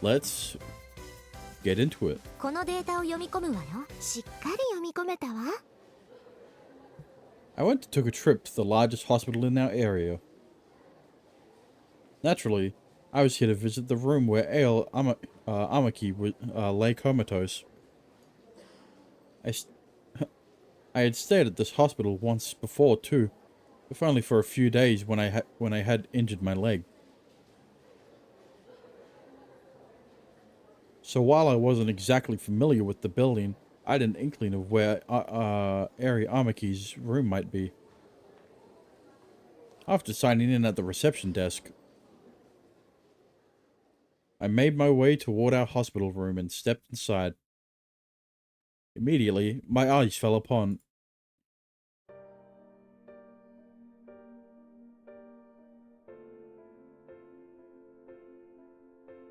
let's get into it. このデータを読み込むわよ。しっかり読み込めたわ。I went and took a trip to the largest hospital in our area. Naturally, I was here to visit the room where Amaki lay comatose. I had stayed at this hospital once before too, if only for a few days when I had injured my leg. So while I wasn't exactly familiar with the building, I had an inkling of where Ari Amaki's room might be. After signing in at the reception desk, I made my way toward our hospital room and stepped inside. Immediately, my eyes fell upon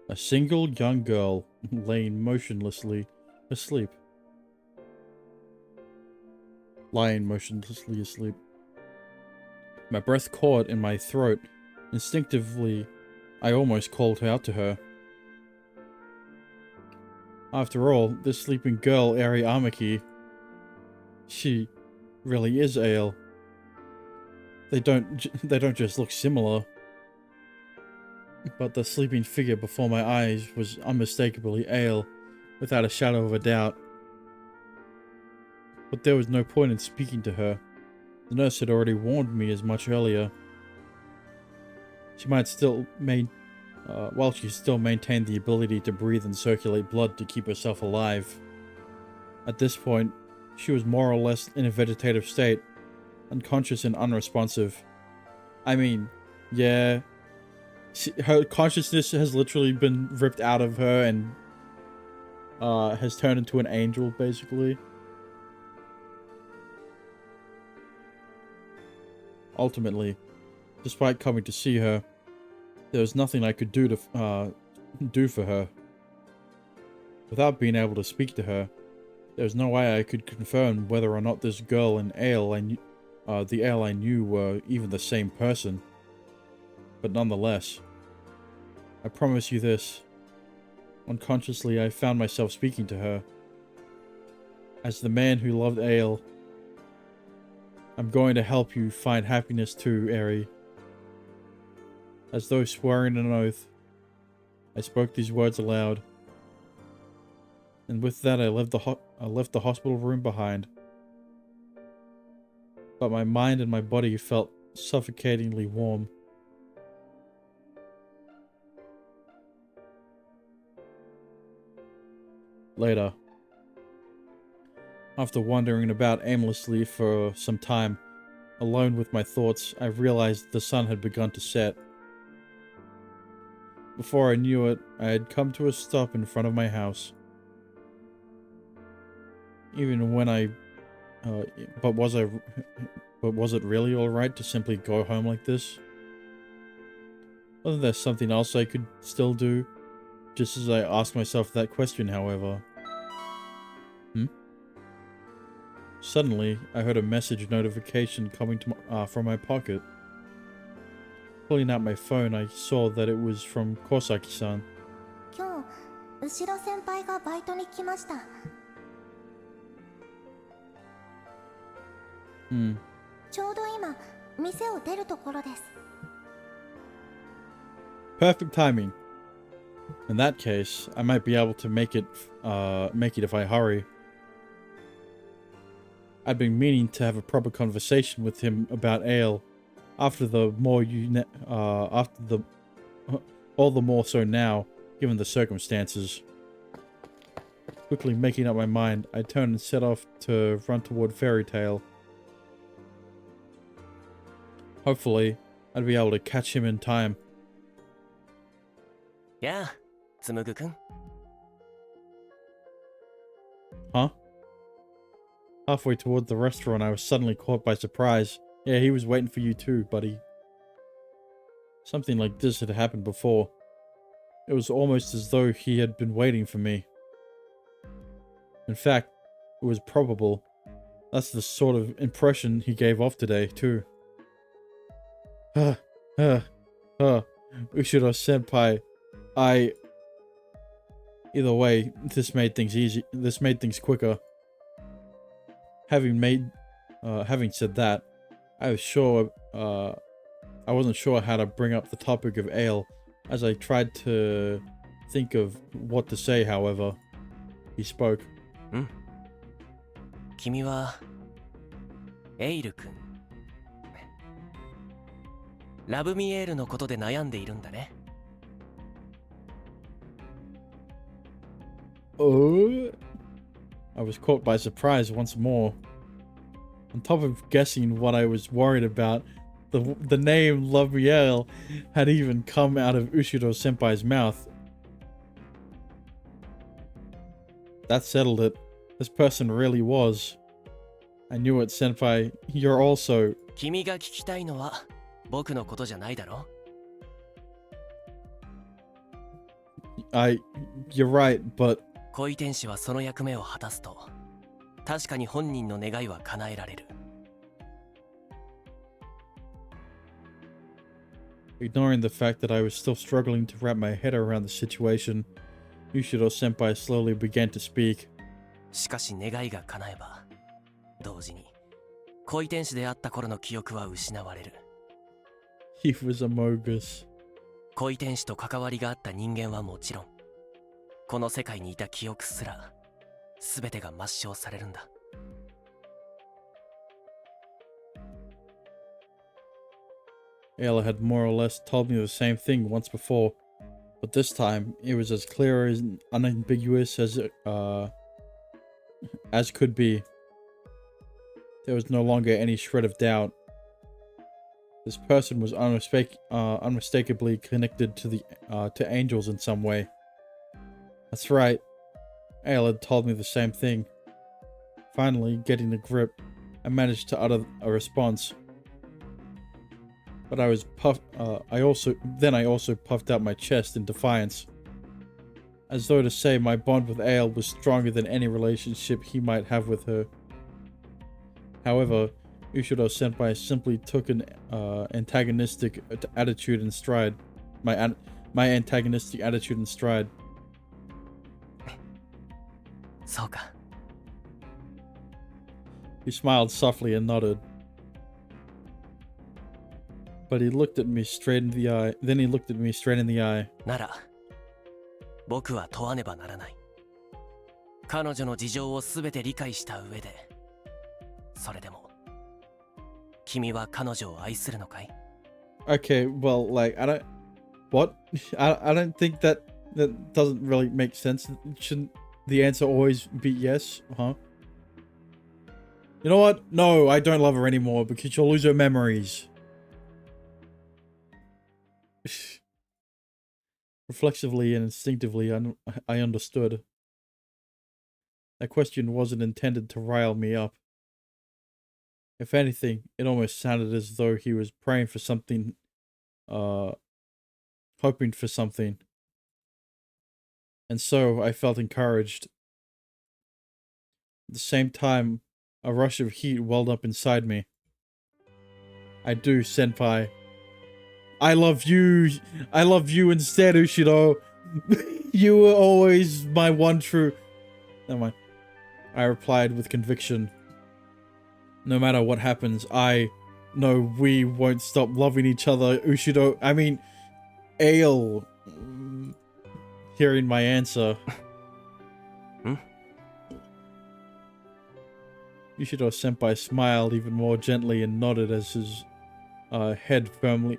a single young girl laying motionlessly asleep. Lying motionlessly asleep. My breath caught in my throat. Instinctively, I almost called out to her. After all, this sleeping girl, Ari Amaki, she really is Ale. They don't just look similar. But the sleeping figure before my eyes was unmistakably Ale, without a shadow of a doubt. But there was no point in speaking to her. The nurse had already warned me as much earlier. She might still while she still maintained the ability to breathe and circulate blood to keep herself alive. At this point, she was more or less in a vegetative state, unconscious and unresponsive. I mean, yeah, her consciousness has literally been ripped out of her and has turned into an angel, basically. Ultimately, despite coming to see her, there was nothing I could do for her. Without being able to speak to her, there was no way I could confirm whether or not this girl and the Ale I knew were even the same person. But nonetheless, I promise you this. Unconsciously, I found myself speaking to her. As the man who loved Ale, I'm going to help you find happiness too, Eri. As though swearing an oath, I spoke these words aloud. And with that, I left the hospital room behind. But my mind and my body felt suffocatingly warm. Later. After wandering about aimlessly for some time, alone with my thoughts, I realized the sun had begun to set. Before I knew it, I had come to a stop in front of my house. Even when but was it really alright to simply go home like this? Wasn't there something else I could still do? Just as I asked myself that question, however. Suddenly, I heard a message notification coming from my pocket. Pulling out my phone, I saw that it was from Kosaki-san. 今日、後ろ先輩がバイトに来ました。ちょうど今、店を出るところです。Perfect timing. In that case, I might be able to make it if I hurry. I'd been meaning to have a proper conversation with him about Ale. All the more so now, given the circumstances. Quickly making up my mind, I turned and set off to run toward Fairy Tale. Hopefully, I'd be able to catch him in time. Yeah, Tsumugu-kun. Huh? Halfway toward the restaurant, I was suddenly caught by surprise. Yeah, he was waiting for you too, buddy. Something like this had happened before. It was almost as though he had been waiting for me. In fact, it was probable. That's the sort of impression he gave off today, too. Ushiro-senpai, Either way, this made things quicker. Having said that, I wasn't sure how to bring up the topic of ale, as I tried to think of what to say. However, he spoke. 君はエイル君、ラブミエールのことで悩んでいるんだね。Oh, I was caught by surprise once more. On top of guessing what I was worried about, the name Labrielle had even come out of Ushido Senpai's mouth. That settled it. This person really was. I knew it, Senpai. You're also... 君が聞きたいのは僕のことじゃないだろ。You're right, but... 恋天使はその役目を果たすと、確かに本人の願いは叶えられる。Ignoring the fact that I was still struggling to wrap my head around the situation, Yushido Senpai slowly began to speak. しかし願いが叶えば、同時に恋天使であった頃の記憶は失われる。He was a mogus. 恋天使と関わりがあった人間はもちろん、この世界にいた記憶すら全てが抹消されるんだ。Ayla had more or less told me the same thing once before, but this time it was as clear and unambiguous as could be. There was no longer any shred of doubt. This person was unmistakably connected to angels in some way. That's right. Ayla had told me the same thing. Finally, getting a grip, I managed to utter a response. But I also puffed out my chest in defiance, as though to say my bond with Ale was stronger than any relationship he might have with her. However, Ushido Senpai simply took an antagonistic attitude in stride. My antagonistic attitude in stride. そうか。 He smiled softly and nodded. But he looked at me straight in the eye. Then he looked at me straight in the eye. なら、僕は問わねばならない。彼女の事情をすべて理解した上で、それでも、君は彼女を愛するのかい? Okay, well, like, what? I don't think that doesn't really make sense. Shouldn't the answer always be yes? Huh? You know what? No, I don't love her anymore because you'll lose her memories. Reflexively and instinctively, I understood. That question wasn't intended to rile me up. If anything, it almost sounded as though he was praying for something, hoping for something. And so I felt encouraged. At the same time, a rush of heat welled up inside me. I do, Senpai. I love you instead, Ushido. You were always my one true... Never mind. I replied with conviction. No matter what happens, I know we won't stop loving each other, Ushido. I mean, Ale. Hearing my answer. Ushido Senpai smiled even more gently and nodded as his head firmly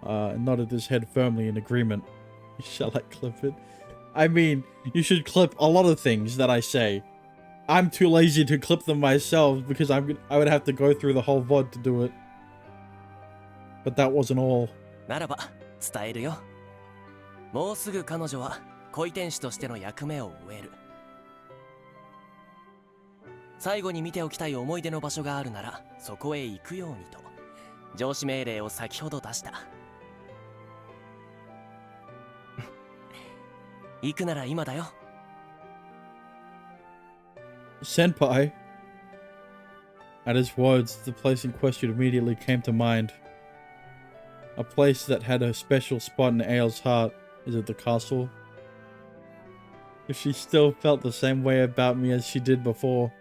in agreement. Shall I clip it? I mean, you should clip a lot of things that I say. I'm too lazy to clip them myself because I would have to go through the whole VOD to do it. But that wasn't all. ならば、伝えるよ。もうすぐ彼女は恋天使としての役目を終える。最後に見ておきたい思い出の場所があるなら、そこへ行くようにと、上司命令を先ほど出した。行くなら今だよ。Senpai. At his words, the place in question immediately came to mind. A place that had a special spot in Ale's heart. Is it the castle? If she still felt the same way about me as she did before,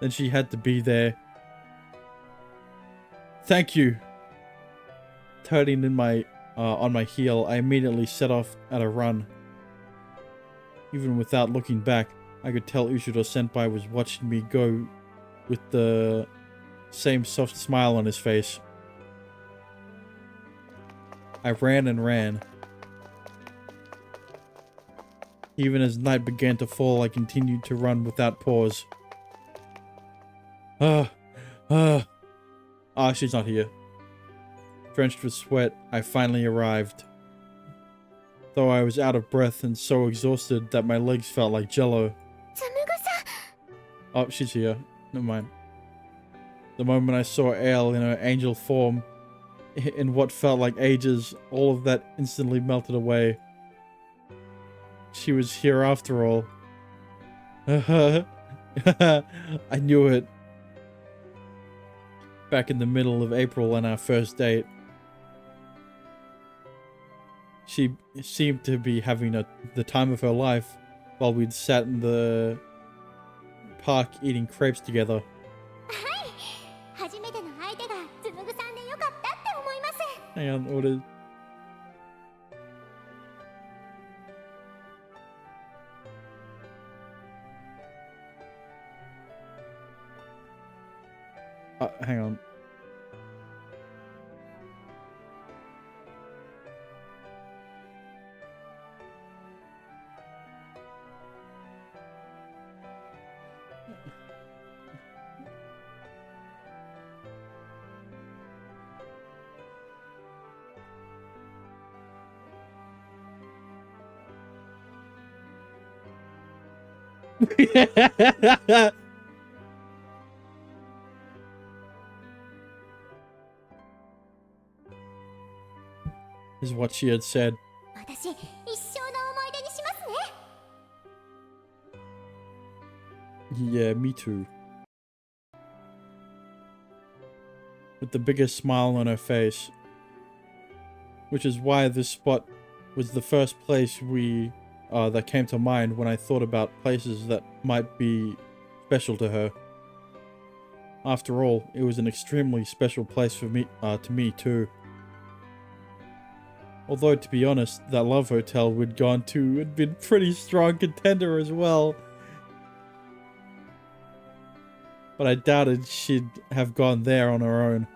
then she had to be there. Thank you. Turning in on my heel, I immediately set off at a run. Even without looking back, I could tell Ushiro Senpai was watching me go with the same soft smile on his face. I ran and ran. Even as night began to fall, I continued to run without pause. She's not here. Drenched with sweat, I finally arrived. Though I was out of breath and so exhausted that my legs felt like jello. Oh, she's here. Never mind. The moment I saw Ale in her angel form, in what felt like ages, all of that instantly melted away. She was here after all. I knew it. Back in the middle of April on our first date. She seemed to be having the time of her life while we'd sat in the park eating crepes together. Hang on, what is... hang on. Is what she had said. Yeah, me too. With the biggest smile on her face. Which is why this spot was the first place that came to mind when I thought about places that might be special to her. After all, it was an extremely special place for me, to me too. Although, to be honest, that love hotel we'd gone to had been pretty strong contender as well. But I doubted she'd have gone there on her own.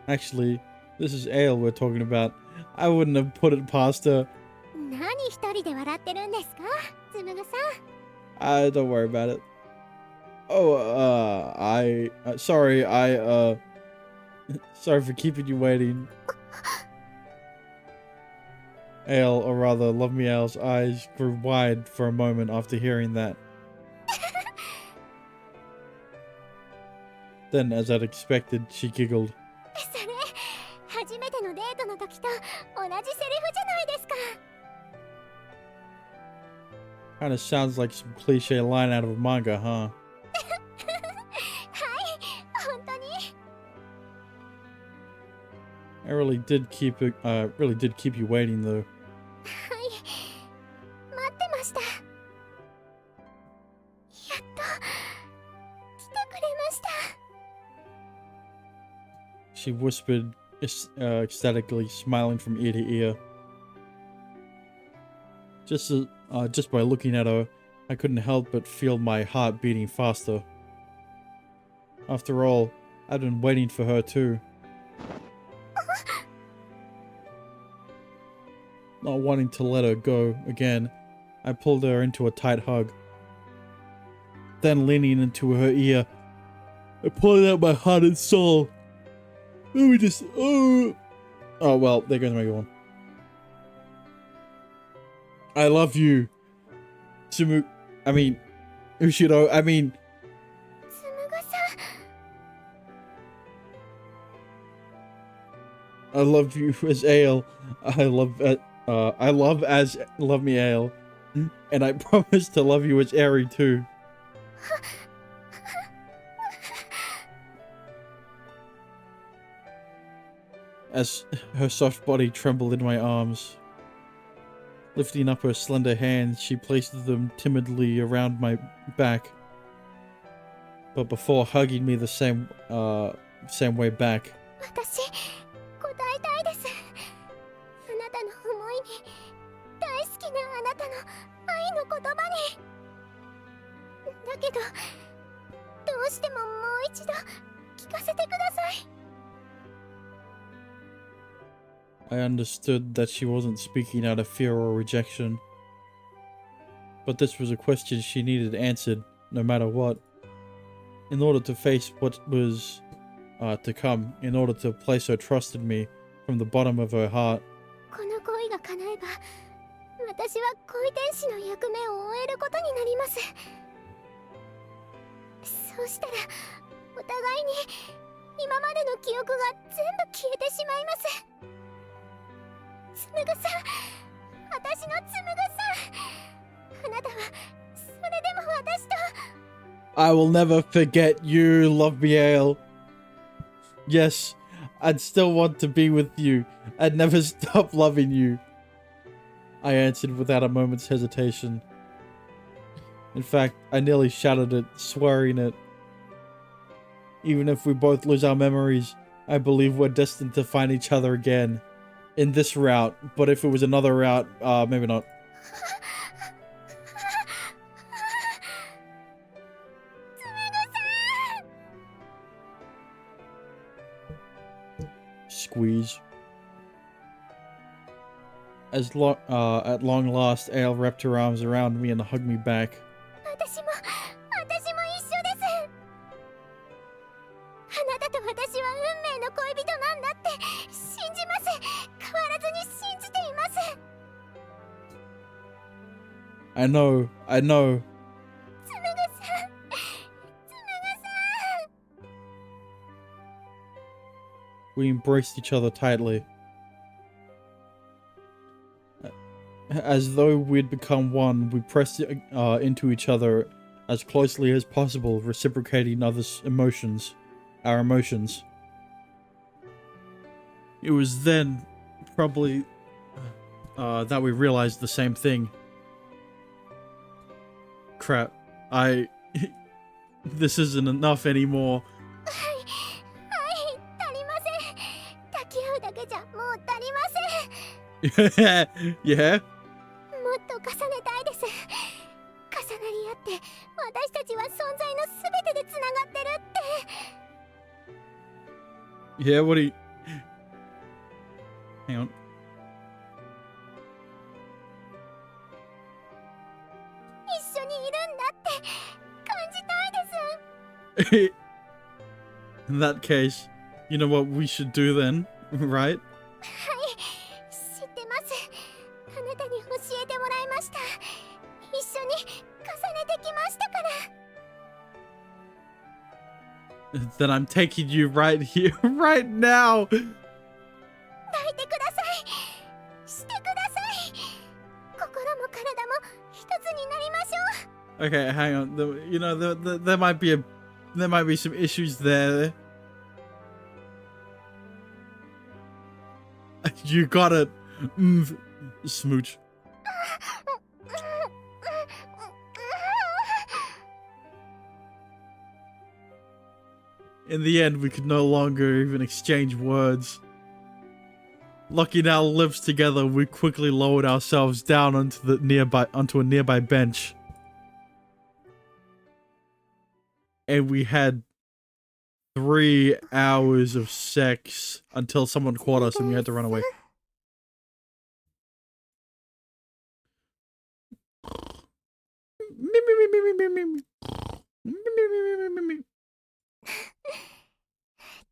Actually, this is Ale we're talking about. I wouldn't have put it past her. Don't worry about it. Oh, sorry, sorry for keeping you waiting. Ale, or rather, Love Me Ale's eyes grew wide for a moment after hearing that. Then, as I'd expected, she giggled. Kinda sounds like some cliche line out of a manga, huh? I really did keep you waiting though. She whispered, ecstatically, smiling from ear to ear. Just by looking at her, I couldn't help but feel my heart beating faster. After all, I'd been waiting for her too. Not wanting to let her go again, I pulled her into a tight hug. Then leaning into her ear, I pulled out my heart and soul. Oh well, there goes my one. I love you. Ushiro, I love you as Ale. I love as Love Me Ale. And I promise to love you as Eri too. As her soft body trembled in my arms. Lifting up her slender hands, she placed them timidly around my back. But before hugging me the same way back. 私、答えたいです。あなたの思いに、大好きなあなたの愛の言葉に。だけど、どうしてももう一度聞かせてください。I understood that she wasn't speaking out of fear or rejection. But this was a question she needed answered, no matter what. In order to face what was to come, in order to place her trust in me from the bottom of her heart. この恋が叶えば、私は恋天使の役目を終えることになります。そうしたら、お互いに今までの記憶が全部消えてしまいます。つむぐさん、私のつむぐさん、あなたはそれでも私と。I will never forget you, Lovebiel. Yes, I'd still want to be with you. I'd never stop loving you. I answered without a moment's hesitation. In fact, I nearly shouted it, swearing it. Even if we both lose our memories, I believe we're destined to find each other again. In this route, but if it was another route, maybe not. Squeeze. At long last, Ale wrapped her arms around me and hugged me back. 私も一緒です。あなたと私は運命の恋人なんだって信じます。変わらずに信じています。I know. つむぐさん、つむぐさん。We embraced each other tightly. As though we'd become one, we pressed into each other as closely as possible, reciprocating others' emotions. Our emotions. It was then, probably, that we realized the same thing. Crap. This isn't enough anymore. はい、足りません。抱き合うだけじゃもう足りません。 Yeah? もっと重ねたいです。重なり合って私たちは存在のすべてでつながってるって。 Yeah, what do you... Hang on. 一緒にいるんだって感じたいです。 In that case, you know what we should do then, right? はい、知ってます。あなたに教えてもらいました。一緒に重ねてきましたから。 Then I'm taking you right here, right now! 抱いてください。してください。心も体も一つになりましょう。 Okay, hang on. You know, there might be some issues there. You got it. Smooch. In the end, we could no longer even exchange words. Locking our lips together, we quickly lowered ourselves down onto a nearby bench. And we had 3 hours of sex until someone caught us and we had to run away.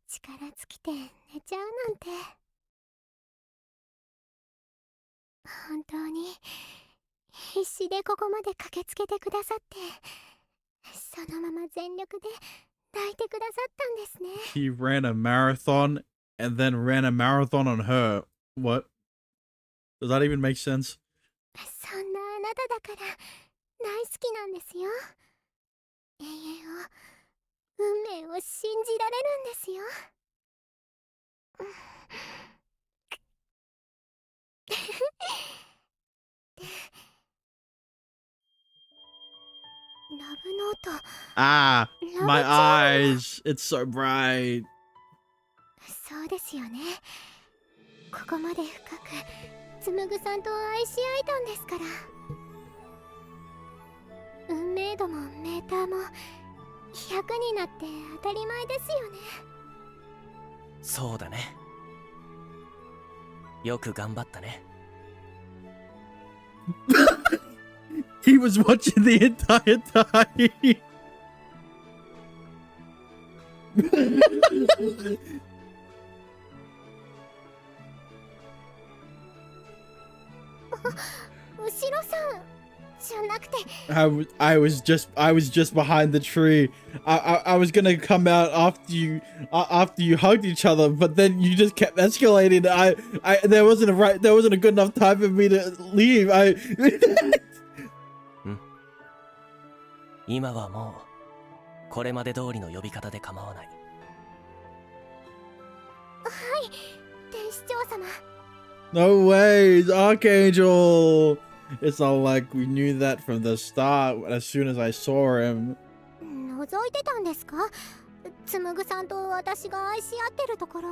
力尽きて寝ちゃうなんて。本当に必死でここまで駆けつけてくださって、そのまま全力で抱いてくださったんですね。 He ran a marathon and then ran a marathon on her. What? Does that even make sense? そんなあなただから大好きなんですよ。永遠を、運命を信じられるんですよ。ラブノート。 Ah, ラブ my チャーム。 eyes. It's so bright. そうですよね。ここまで深く紡さんと愛し合えたんですから。運命度もメーターも100になって当たり前ですよね。そうだね。よく頑張ったね。He was watching the entire time. 後ろさんじゃなくて。I was just behind the tree. I was gonna come out after you hugged each other, but then you just kept escalating. There wasn't a good enough time for me to leave. 今はもうこれまで通りの呼び方で構わない。はい、天使長様。 No way, it's Archangel. It's not like we knew that from the start as soon as I saw him. 覗いてたんですか？紡さんと私が愛し合ってるところ。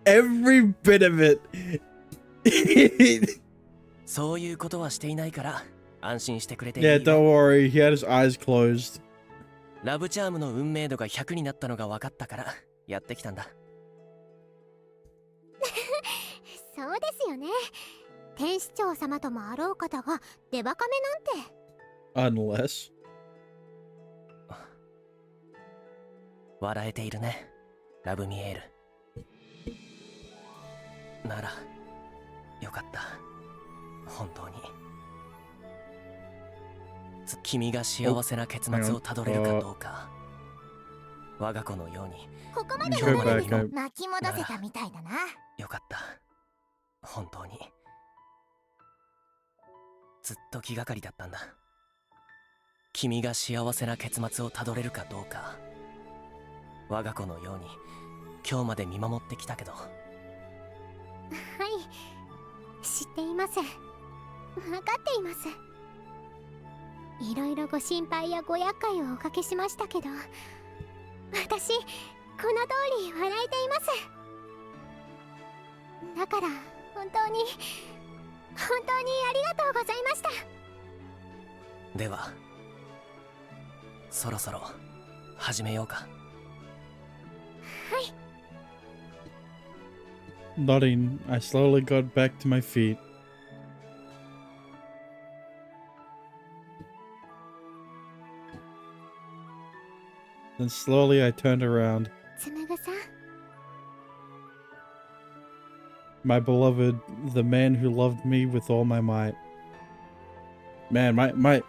Every bit of it. そういうことはしていないから安心してくれていい Yeah, よ。 don't worry. He had his eyes closed. ラブチャームの運命度が100になったのが分かったからやってきたんだ。そうですよね。天使長様ともあろう方がデバカメなんて。 Unless. 笑えているね、ラブミエール。ならよかった。本当に君が幸せな結末をたどれるかどうか、我が子のように。ここまで今日まで話に巻き戻せたみたいだな。よかった。本当にずっと気がかりだったんだ。君が幸せな結末をたどれるかどうか、我が子のように今日まで見守ってきたけど。はい、知っています。分かっています。いろいろご心配やご厄介をおかけしましたけど、私この通り笑えています。だから本当にありがとうございました。ではそろそろ始めようか。はい。 Nodding, I slowly got back to my feet. Then slowly I turned around. 紡さん。 My beloved, the man who loved me with all my might. Man, my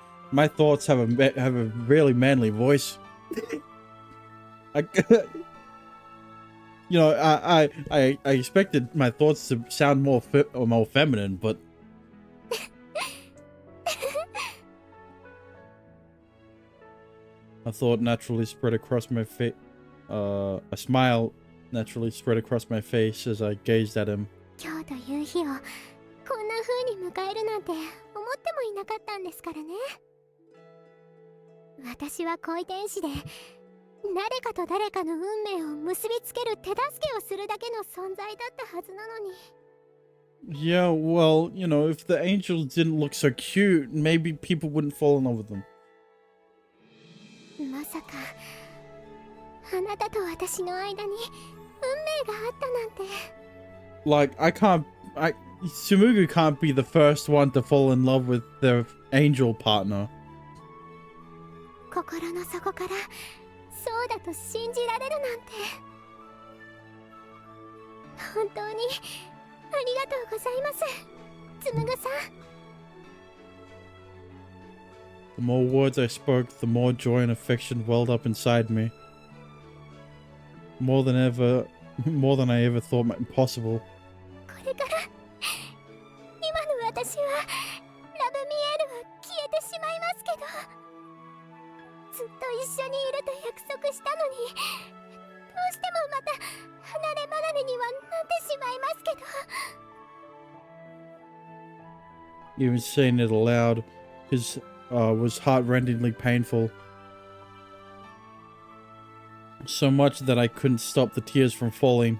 thoughts have a really manly voice. I expected my thoughts to sound more feminine, but a thought naturally spread across my face. A smile naturally spread across my face as I gazed at him. 今日という日をこんな風に迎えるなんて思ってもいなかったんですからね。私は恋天使で誰かと誰かの運命を結びつける手助けをするだけの存在だったはずなのに。 Yeah, well, you know, if the angels didn't look so cute, maybe people wouldn't fall in love with them. まさかあなたと私の間に運命があったなんて。 Like, Sumugu can't be the first one to fall in love with their angel partner. 心の底からそうだと信じられるなんて。本当にありがとうございます、紡さん。 The more words I spoke, the more joy and affection welled up inside me. More than I ever thought possible. これから今の私はラブミエールは消えてしまいますけど、ずっと一緒にいると約束したのに、どうしてもまた離れ離れにはなってしまいますけど。Even saying it aloud was heart-rendingly painful. So much that I couldn't stop the tears from falling.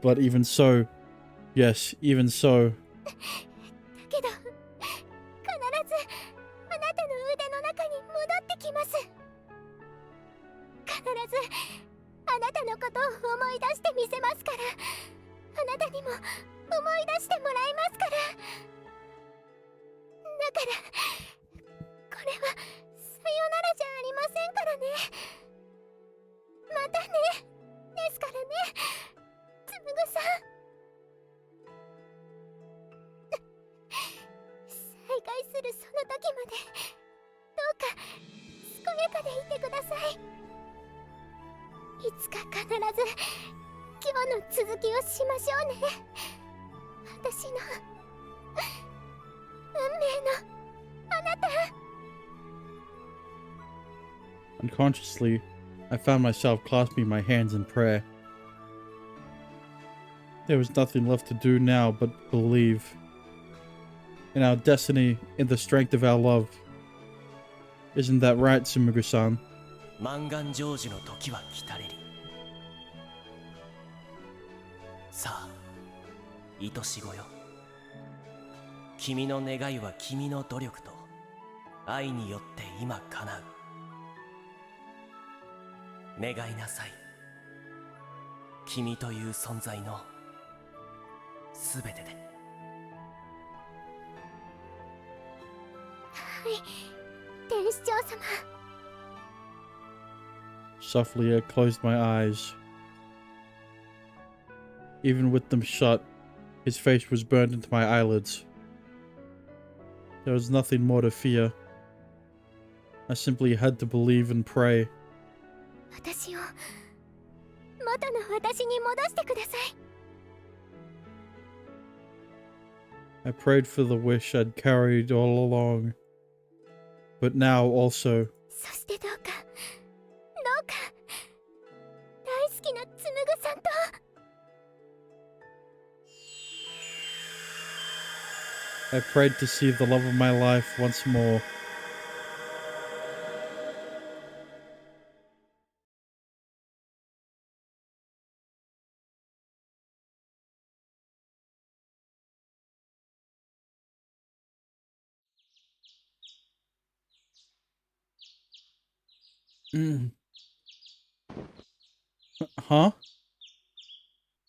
But even so, yes, even so, だけど、必ずあなたの腕の中に戻ってきます。必ずあなたのことを思い出してみせますから。あなたにも思い出してもらいますから。だから、これはさよならじゃありませんからね。またね、ですからね、つむぐさん。再会するその時まで、どうか健やかでいてください。いつか必ず今日の続きをしましょうね。私の運命のあなた。unconsciously, I found myself clasping my hands in prayer. There was nothing left to do now but believe in our destiny, in the strength of our love. Isn't that right, Tsumugu-san? 満願成就の時は来たれり。さあ、愛し子よ。君の願いは君の努力と愛によって今叶う。願いなさい。君という存在のすべてで。はい、天使長様。Softly, I closed my eyes. Even with them shut, his face was burned into my eyelids. There was nothing more to fear. I simply had to believe and pray. 私を元の私に戻してください。I prayed for the wish I'd carried all along. But now also, そしてどうか大好きなつむぐさんと。I prayed to see the love of my life once more. Huh?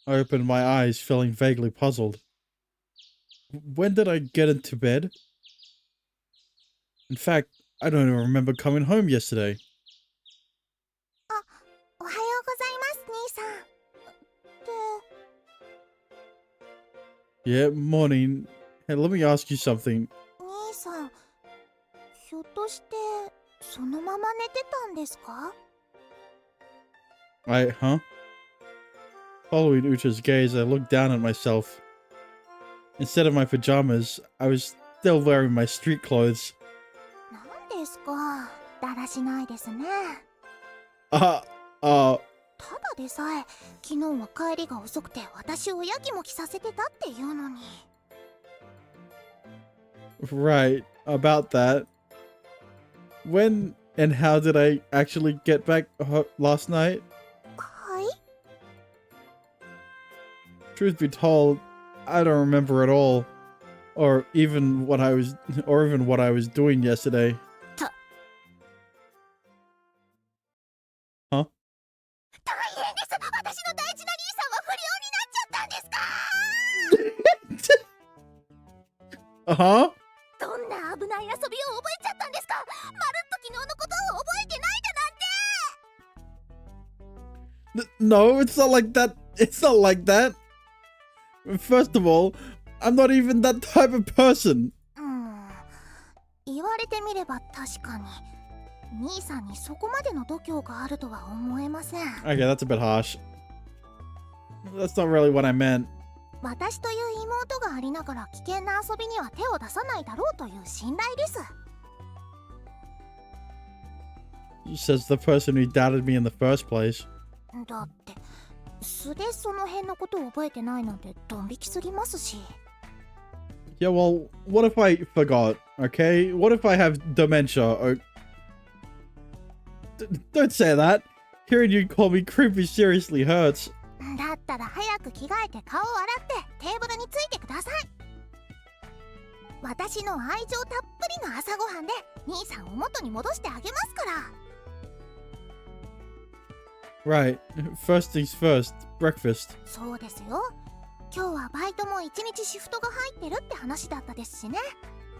I opened my eyes, feeling vaguely puzzled. When did I get into bed? In fact, I don't even remember coming home yesterday. おはようございます、兄さん。Yeah, morning. Hey, let me ask you something. 兄さん、ひょっとしてそのまま寝てたんですか？ Huh? Following Ucha's gaze, I looked down at myself. Instead of my pajamas, I was still wearing my street clothes. なんですか、だらしないですね。ただでさえ昨日は帰りが遅くて私をやきもきさせてたっていうのに。Right, about that. When and how did I actually get back last night? はい。 Truth be told, I don't remember at all, or even what I was doing yesterday. Huh? 大変です。私の大事な兄さんは不良になっちゃったんですか？ Uh-huh? どんな危ない遊びを覚えちゃったんですか？まるっと昨日のことを覚えてないだなんて。 No, it's not like that. It's not like that. First of all, I'm not even that type of person. 言われてみれば確かに兄さんにそこまでの度胸があるとは思えません。 Okay, that's a bit harsh. That's not really what I meant. 私という妹がありながら危険な遊びには手を出さないだろうという信頼です。 Says the person who doubted me in the first place. だって素でその辺のことを覚えてないなんてドン引きすぎますし。Yeah, well, what if I forgot, okay? What if I have dementia? Or... don't say that. Hearing you call me creepy seriously hurts. だったら早く着替えて顔を洗ってテーブルについてください。私の愛情たっぷりの朝ごはんで兄さんを元に戻してあげますから。Right. First things first. Breakfast. そうですよ。今日はバイトも1日シフトが入ってるって話だったですしね。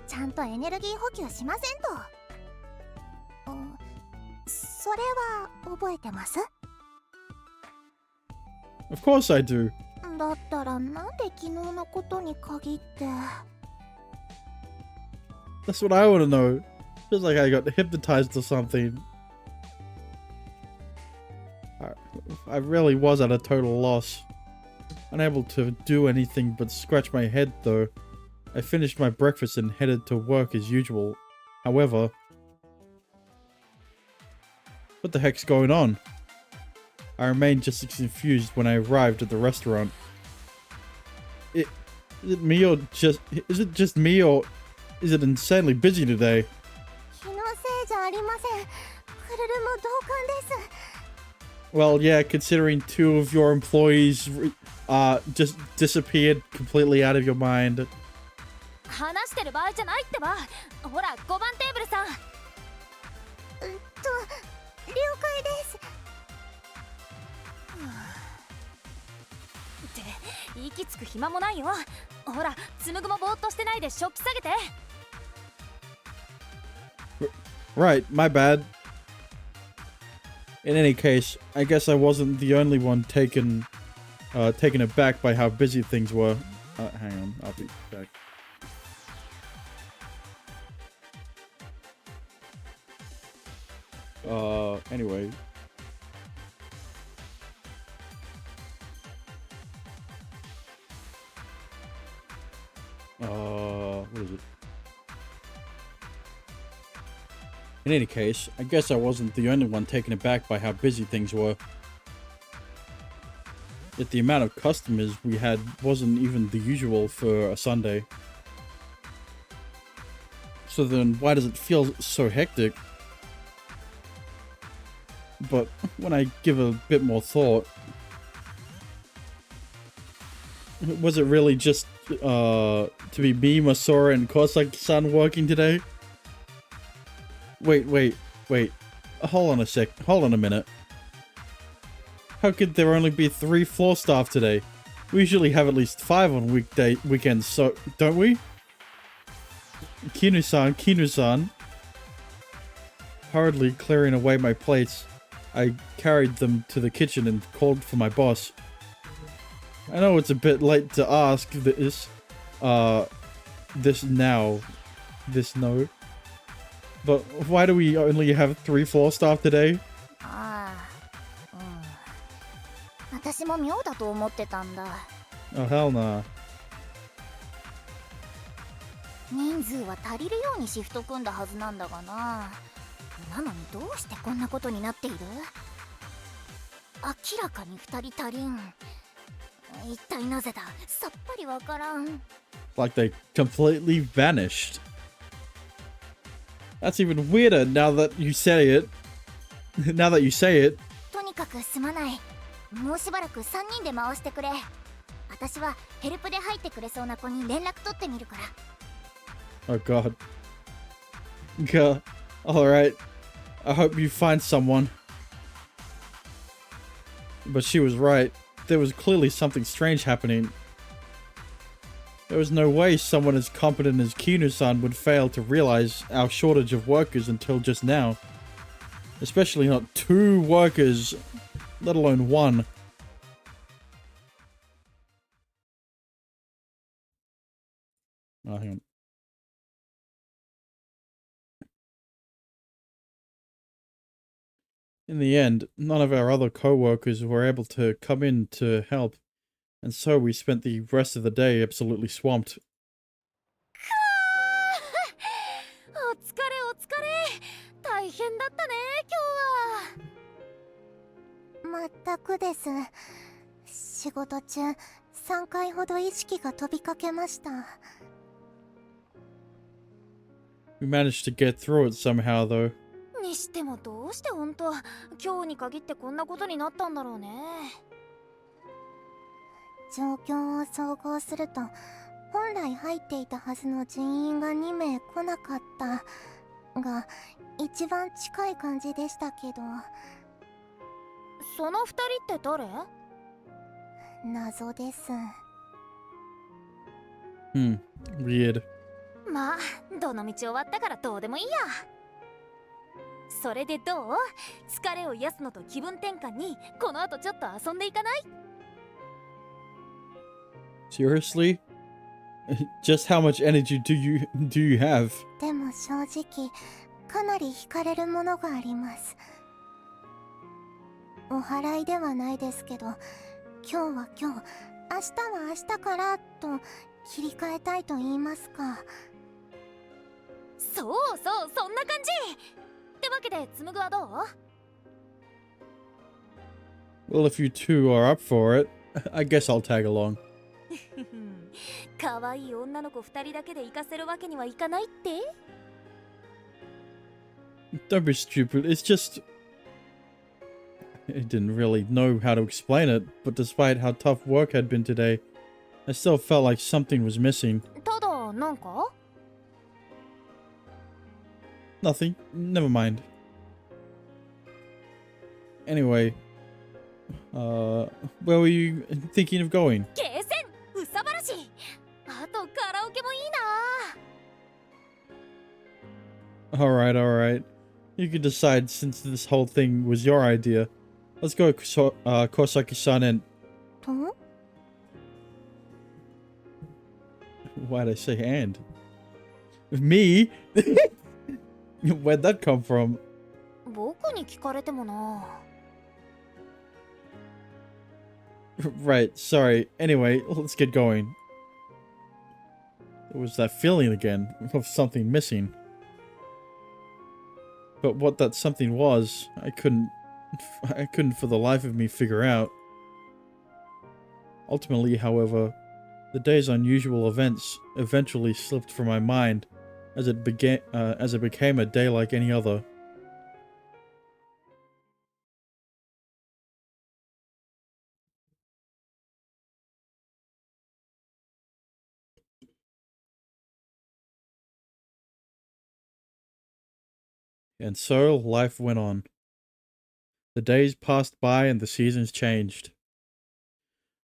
ちゃんとエネルギー補給しませんと。それは覚えてます？ Of course I do. だったらなんで昨日のことに限って。That's what I want to know. Feels like I got hypnotized or something. I really was at a total loss. Unable to do anything but scratch my head though. I finished my breakfast and headed to work as usual. However... what the heck's going on? I remained just as confused when I arrived at the restaurant. Is it me or just... is it just me or... is it insanely busy today? 気のせいじゃありません。クルルも同感です。 Well, yeah, considering 2 of your employees just disappeared completely out of your mind. 話してる場合じゃないってば。ほら、5番テーブルさん。了解です。って息つく暇もないよ。ほら、紡もぼーっとしてないで食器下げて。Right, my bad. In any case, I guess I wasn't the only one taken aback by how busy things were. Hang on, I'll be back. Anyway. What is it? In any case, I guess I wasn't the only one taken aback by how busy things were. Yet the amount of customers we had wasn't even the usual for a Sunday. So then why does it feel so hectic? But when I give a bit more thought, was it really just to be me, Masora, and Kosaki-san working today? Wait. Hold on a minute. How could there only be 3 floor staff today? We usually have at least 5 on weekends, so don't we? Kinu-san. Hurriedly clearing away my plates, I carried them to the kitchen and called for my boss. I know it's a bit late to ask this note. But why do we only have 3 floor staff today? 私も妙だと思ってたんだ。 Oh, hell nah. 人数は足りるようにシフト組んだはずなんだがな。なのにどうしてこんなことになっている？明らかに2人足りん。一体なぜだ？さっぱりわからん。 Like they completely vanished. That's even weirder now that you say it. とにかくすまない。もうしばらく3人で回してくれ。私はヘルプで入ってくれそうな子に連絡取ってみるから。 Oh god. God. Alright. I hope you find someone. But she was right. There was clearly something strange happening. There was no way someone as competent as Kinu-san would fail to realize our shortage of workers until just now. Especially not 2 workers, let alone 1. Oh, hang on. In the end, none of our other co-workers were able to come in to help, and so we spent the rest of the day absolutely swamped. お疲れ。大変だったね、今日は。まったくです。仕事中3回ほど意識が飛びかけました。We managed to get through it somehow, though. にしてもどうして本当今日に限ってこんなことになったんだろうね。状況を総合すると、本来入っていたはずの人員が2名来なかったが一番近い感じでしたけど。その2人って誰？謎です。Weird. まあどの道終わったからどうでもいいや。それでどう？疲れを癒すのと気分転換にこの後ちょっと遊んでいかない？ Seriously? Just how much energy do you have? でも正直かなり惹かれるものがあります。お祓いではないですけど、今日は今日、明日は明日からと切り替えたいと言いますか。そうそう、そんな感じってわけで紡はどう？ Well, if you two are up for it, I guess I'll tag along. 可愛い女の子2人だけで行かせるわけにはいかないって？ Don't be stupid, it's just... I didn't really know how to explain it, but despite how tough work had been today, I still felt like something was missing. ただなんか？ Nothing. Never mind. Anyway, where were you thinking of going? ゲーセン、うさばらし。あとカラオケもいいな。Alright, alright. You can decide since this whole thing was your idea. Let's go, Kosaki-san and... と Why'd I say and? Me? Where'd that come from? 僕に聞かれてもな。Right, sorry. Anyway, let's get going. It was that feeling again of something missing. But what that something was, I couldn't for the life of me figure out. Ultimately, however, the day's unusual events eventually slipped from my mind as it became a day like any other. And so life went on. The days passed by and the seasons changed.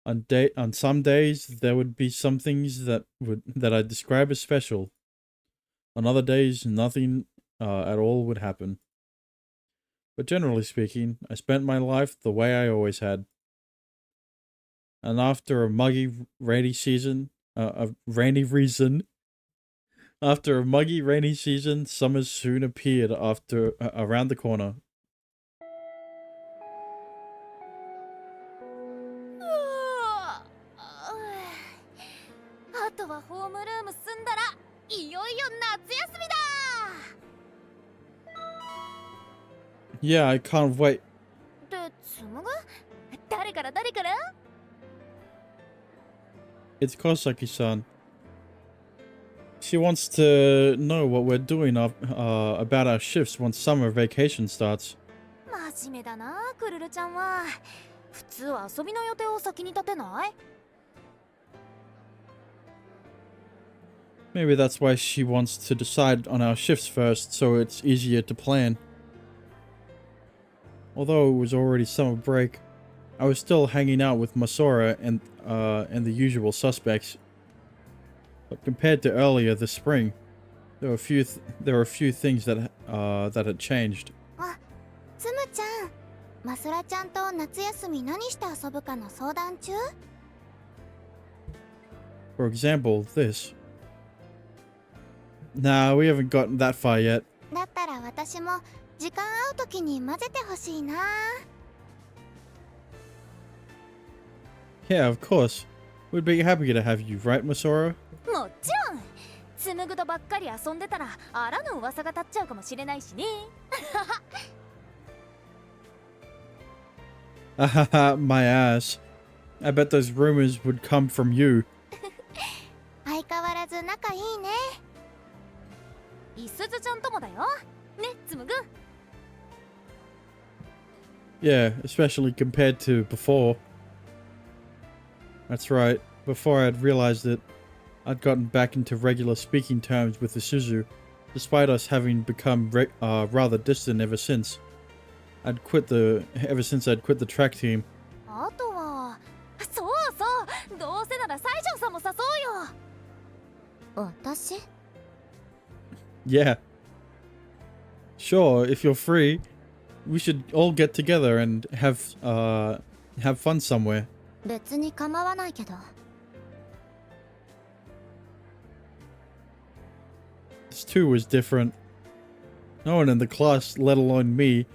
On some days there would be some things that I'd describe as special. On other days nothing at all would happen. But generally speaking, I spent my life the way I always had. And after a muggy rainy season, summer soon appeared around the corner. あとはホームルーム済んだらいよいよ夏休みだ。 Yeah, I can't wait. で、紡ぐ？誰から？ It's Kosaki-san. She wants to know what we're doing about our shifts once summer vacation starts. 真面目だな、クルルちゃんは。普通遊びの予定を先に立てない？ Maybe that's why she wants to decide on our shifts first, so it's easier to plan. Although it was already summer break, I was still hanging out with Masora and the usual suspects. But compared to earlier this spring, there were a few things that had changed. あ、つむちゃん、マスラちゃんと夏休み何して遊ぶかの相談中？ For example, this. Nah, we haven't gotten that far yet. だったら私も時間合う時に混ぜてほしいな。 Yeah, of course. We'd be happy to have you, right, Masora? もちろん。紡とばっかり遊んでたらあらぬ噂が立っちゃうかもしれないしね。Ahaha, my ass. I bet those rumors would come from you. 相変わらず仲いいね。いすずちゃんともだよね、つむぐ。 Yeah, especially compared to before. That's right. Before I'd realized it, I'd gotten back into regular speaking terms with Isuzu, despite us having become rather distant ever since. Ever since I'd quit the track team. あとはそうそう、どうせなら西条さんも誘おうよ。私？ Yeah. Sure, if you're free, we should all get together and have fun somewhere. 別に構わないけど。This too was different. No one in the class, let alone me,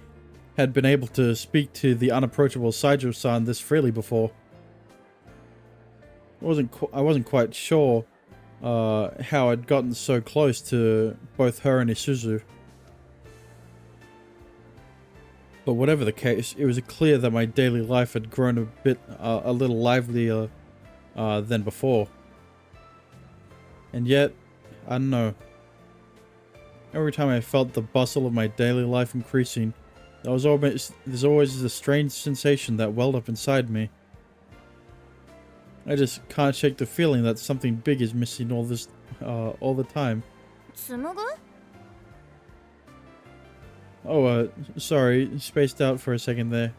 had been able to speak to the unapproachable Saijo-san this freely before. I wasn't quite sure how I'd gotten so close to both her and Isuzu. But whatever the case, it was clear that my daily life had grown a little livelier than before. And yet, I don't know. Every time I felt the bustle of my daily life increasing, there's always a strange sensation that welled up inside me. I just can't shake the feeling that something big is missing all the time. つむぐ？ Oh, sorry, spaced out for a second there.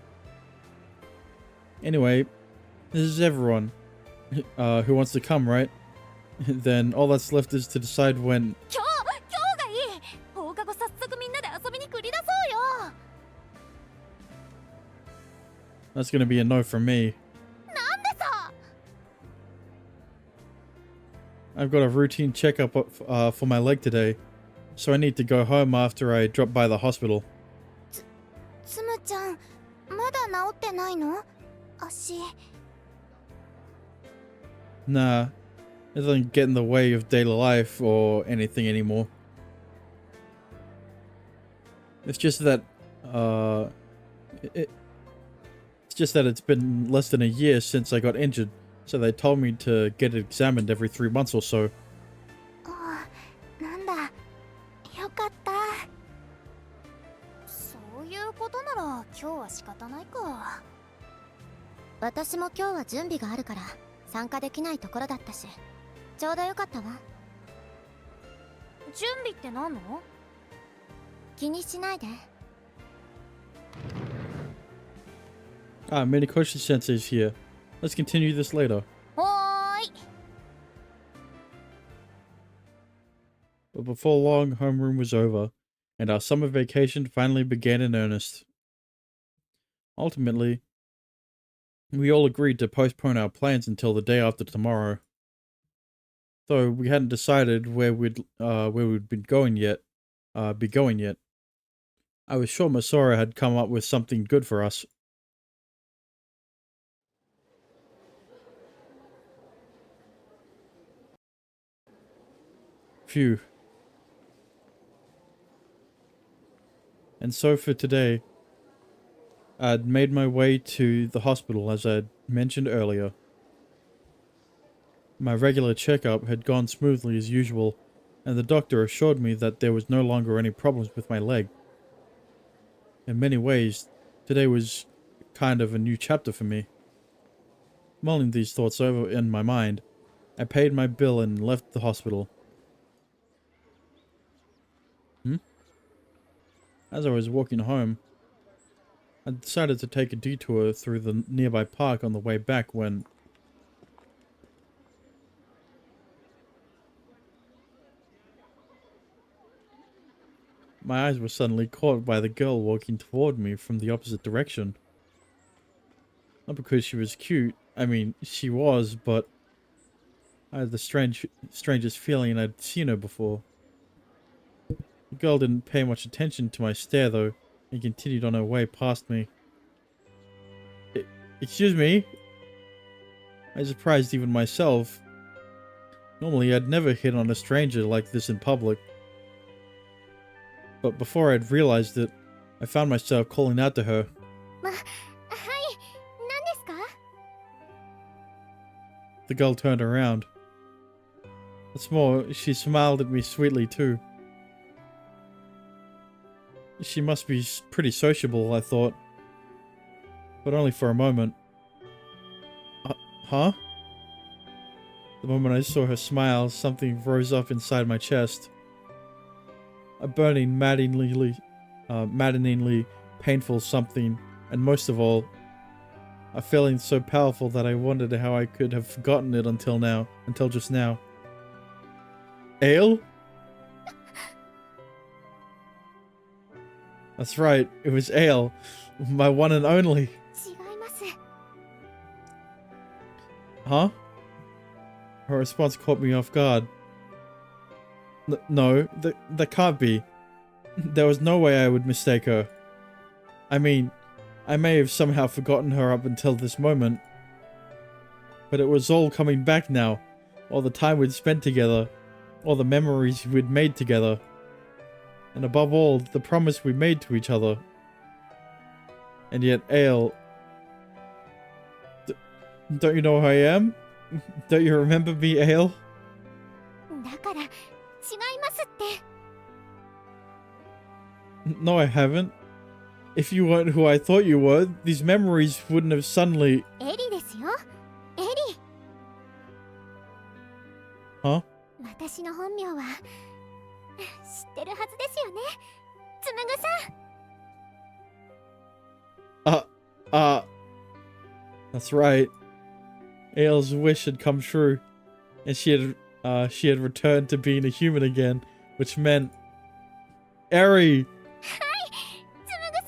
Anyway, this is everyone who wants to come, right? Then all that's left is to decide when. 今日がいい。放課後早速みんなで遊びに繰り出そうよ。 That's gonna be a no from me. なんでさ。 I've got a routine checkup for my leg today, so I need to go home after I drop by the hospital. つむちゃん、まだ治ってないの？足。Nah, it doesn't get in the way of daily life or anything anymore. It's just that, it's just that it's been less than a year since I got injured, so they told me to get it examined every 3 months or so. ああ、なんだ。よかった。そういうことなら今日は仕方ないか。私も今日は準備があるから参加できないところだったし、ちょうどよかったわ。準備って何の？気にしないで。Ah, Minikoshi Sensei's here. Let's continue this later. おーい。 But before long, homeroom was over, and our summer vacation finally began in earnest. Ultimately, we all agreed to postpone our plans until the day after tomorrow. Though we hadn't decided where we'd be going yet. I was sure Masora had come up with something good for us. Phew. And so for today, I'd made my way to the hospital as I'd mentioned earlier. My regular checkup had gone smoothly as usual, and the doctor assured me that there was no longer any problems with my leg. In many ways, today was kind of a new chapter for me. Mulling these thoughts over in my mind, I paid my bill and left the hospital. As I was walking home, I decided to take a detour through the nearby park on the way back when my eyes were suddenly caught by the girl walking toward me from the opposite direction. Not because she was cute, I mean, she was, but I had the strangest feeling I'd seen her before. The girl didn't pay much attention to my stare though, and continued on her way past me. Excuse me? I surprised even myself. Normally I'd never hit on a stranger like this in public. But before I'd realized it, I found myself calling out to her. はい、何ですか？ The girl turned around. What's more, she smiled at me sweetly too. She must be pretty sociable, I thought. But only for a moment. Huh? The moment I saw her smile, something rose up inside my chest. A burning, maddeningly painful something, and most of all, a feeling so powerful that I wondered how I could have forgotten it until just now. Ale? That's right, it was Ale, my one and only. 違います。 Huh? Her response caught me off guard. No, that can't be. There was no way I would mistake her. I mean, I may have somehow forgotten her up until this moment. But it was all coming back now. All the time we'd spent together. All the memories we'd made together. And above all, the promise we made to each other. And yet, Ale... don't you know who I am? Don't you remember me, Ale? だから、違いますって。 No, I haven't. If you weren't who I thought you were, these memories wouldn't have suddenly... エリですよ。エリ。 Huh? 私の本名は、知ってるはずですよね。つむぐさん。That's right. Ale's wish had come true, and she had returned to being a human again, which meant... Eri! はい、つむぐさ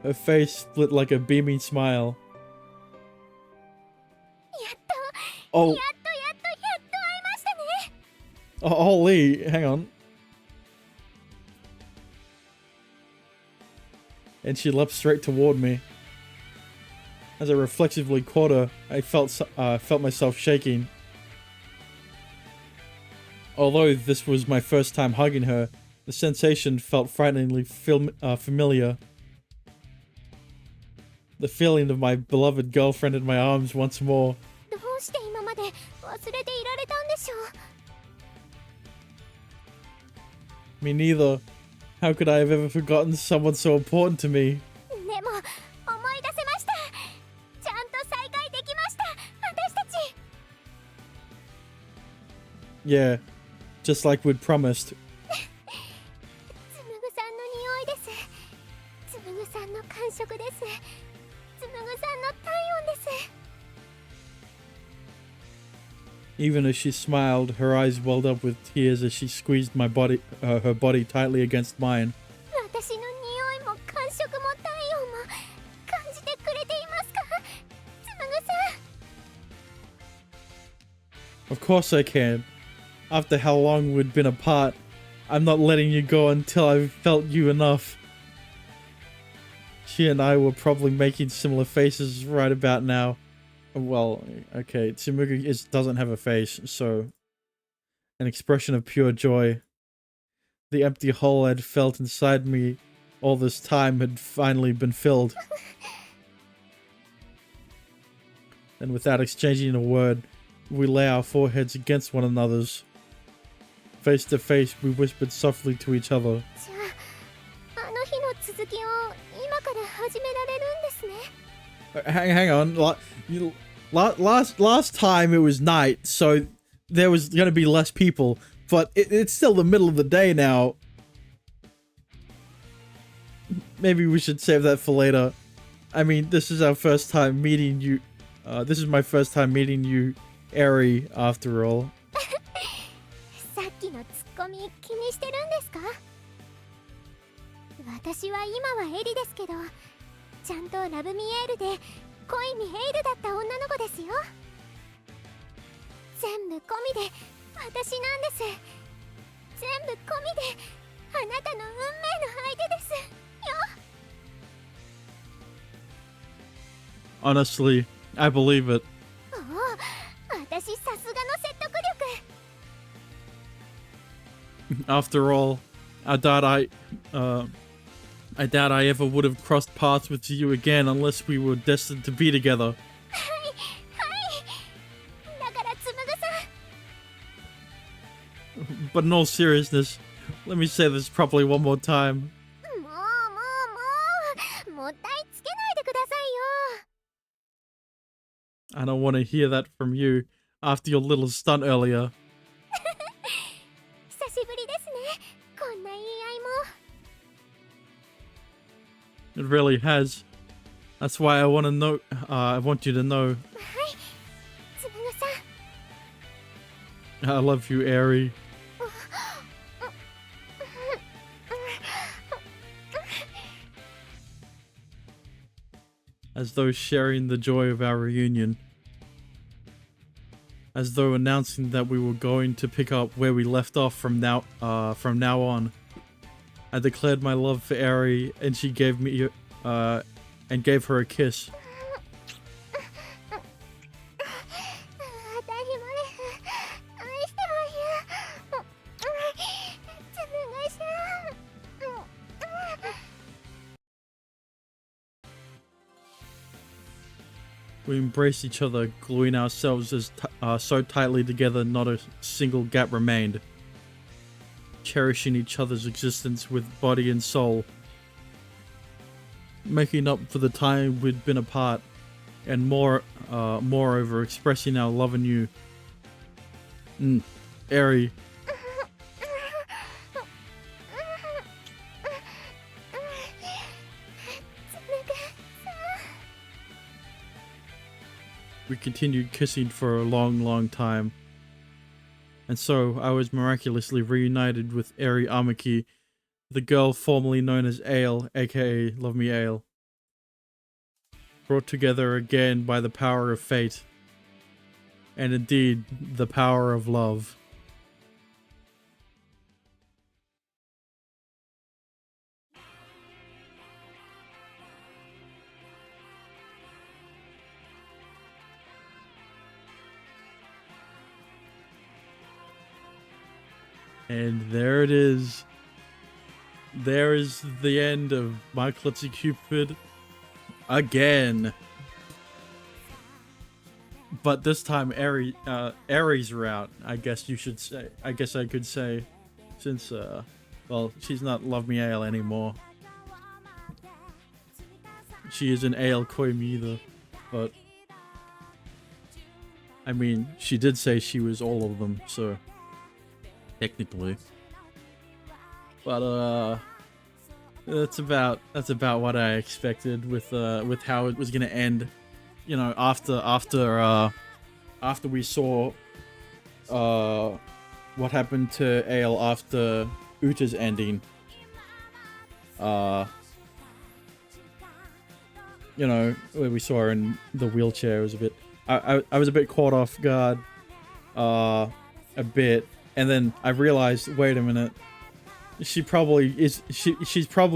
ん。 Her face split like a beaming smile. やっと、 Oh, やっと会えましたね。 holy, hang on. And she leapt straight toward me. As I reflexively caught her, I felt myself shaking. Although this was my first time hugging her, the sensation felt frighteningly familiar. The feeling of my beloved girlfriend in my arms once more. どうして今まで忘れていられたんでしょう。 Me neither. How could I have ever forgotten someone so important to me? でも、思い出せました。ちゃんと再会できました。私たち。 Yeah, just like we'd promised. つむぐさんの匂いです。つむぐさんの感触です。つむぐさんの体温です。 Even as she smiled, her eyes welled up with tears as she squeezed her body tightly against mine. 私の匂いも感触も体温も感じてくれていますか？つむぐさん。 Of course I can. After how long we'd been apart, I'm not letting you go until I've felt you enough. She and I were probably making similar faces right about now. Well, okay, Tsumugi doesn't have a face, so... An expression of pure joy. The empty hole I'd felt inside me all this time had finally been filled. And without exchanging a word, we lay our foreheads against one another's. Face to face, we whispered softly to each other. じゃあ、あの日の続きを今から始められるんですね。 Hang on. Last time it was night, so there was going to be less people, but it's still the middle of the day now. Maybe we should save that for later. I mean, this is our first time meeting you. This is my first time meeting you, Eri, after all. さっきのツッコミ気にしてるんですか？私は今はエリですけど、ちゃんとラブミエールで恋ミエールだった女の子ですよ。全部込みで私なんです。全部込みであなたの運命の相手ですよ。 Honestly, I believe it. おお、私さすがの説得力。 After all, I doubt I ever would have crossed paths with you again unless we were destined to be together. はいはい。だからつむぐさん。 But in all seriousness, Let me say this properly one more time. もったいつけないでくださいよ。 I don't want to hear that from you after your little stunt earlier. 久しぶりですね。こんな言い合いも。 It really has. That's why I want to know. I want you to know. つむぐさん。 I love you, Aerie. As though sharing the joy of our reunion. As though announcing that we were going to pick up where we left off from now on. I declared my love for Aerie, and she gave me, and gave her a kiss. 当たり前です。愛してますよ。つむぐさん。 We embraced each other, gluing ourselves so tightly together not a single gap remained. Cherishing each other's existence with body and soul. Making up for the time we'd been apart, and moreover expressing our love anew. Aerie. We continued kissing for a long, long time. And so, I was miraculously reunited with Aerie Amaki, the girl formerly known as Ale, aka Love Me Ale. Brought together again by the power of fate. And indeed, the power of love. And there it is. There is the end of my Klutzy Cupid. Again. But this time Aries are out, I guess you should say. I guess I could say. Since, well, she's not Love Me Ale anymore. She isn't Ale Koimi either. But, I mean, she did say she was all of them, so... Technically. But that's about what I expected with how it was gonna end. You know, after we saw what happened to Ale after Uta's ending. You know, where we saw her in the wheelchair, was a bit I was a bit caught off guard a bit. And then I realized, wait a minute, she's probably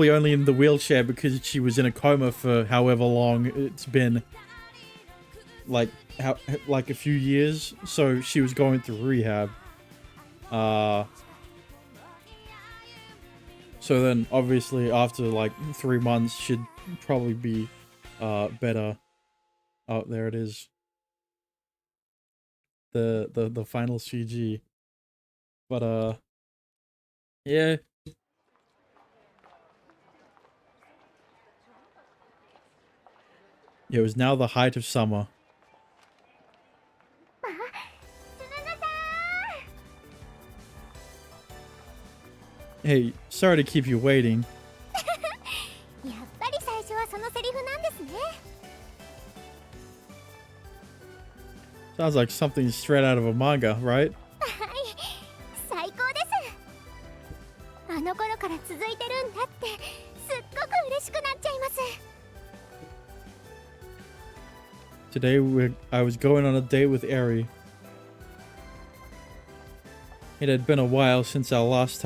only in the wheelchair because she was in a coma for however long it's been, like a few years. So she was going through rehab. So then obviously after like 3 months she'd probably be better. Oh, there it is. The final CG. But, yeah. It was now the height of summer. Hey, sorry to keep you waiting. やっぱり最初はそのセリフなんですね。 Sounds like something straight out of a manga, right? 最高です。あの頃から続いてるんだってすっごく嬉しくなっちゃいます。 Today I was going on a date with Aerie. It had been a while since our last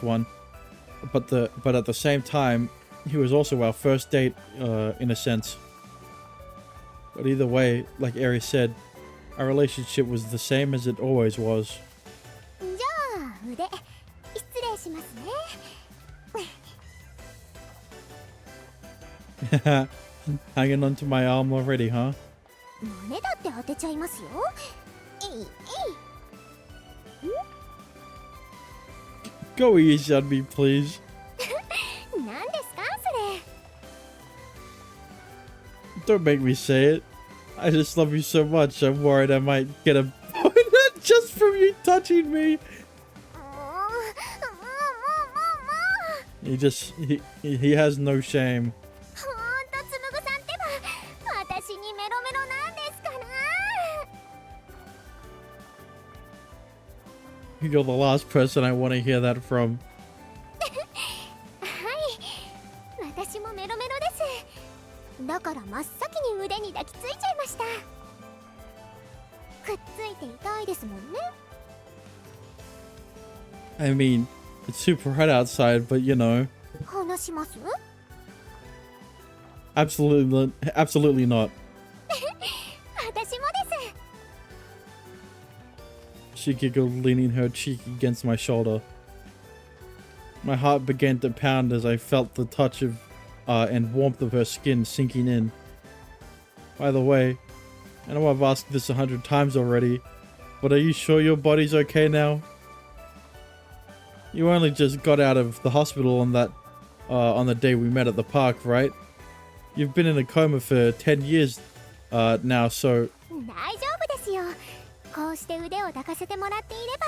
one, but at the same time, he was also our first date, in a sense. But either way, like Aerie said, our relationship was the same as it always was. じゃあ腕失礼しますね。 Hanging onto my arm already, huh? 胸だって当てちゃいますよ。えいえい。Go easy on me, please. 何ですかそれ。 Don't make me say it. I just love you so much. I'm worried I might get a boner just from you touching me. もうもうもうもうもう。 He has no shame. ほんとつむぐさんってば私にメロメロなんですから。 You're the last person I want to hear that from. はい、私もメロメロです。だから真っ先に腕に抱きついちゃいました。くっついていたいですもんね。 I mean, it's super hot outside, but you know, 話します？ absolutely not. 私もです。 She giggled, leaning her cheek against my shoulder. My heart began to pound as I felt the touch of and warmth of her skin sinking in. By the way, I know I've asked this 100 times already, but are you sure your body's okay now? You only just got out of the hospital on the day we met at the park, right? You've been in a coma for 10 years now, so 大丈夫ですよ。こうして腕を抱かせてもらっていれば。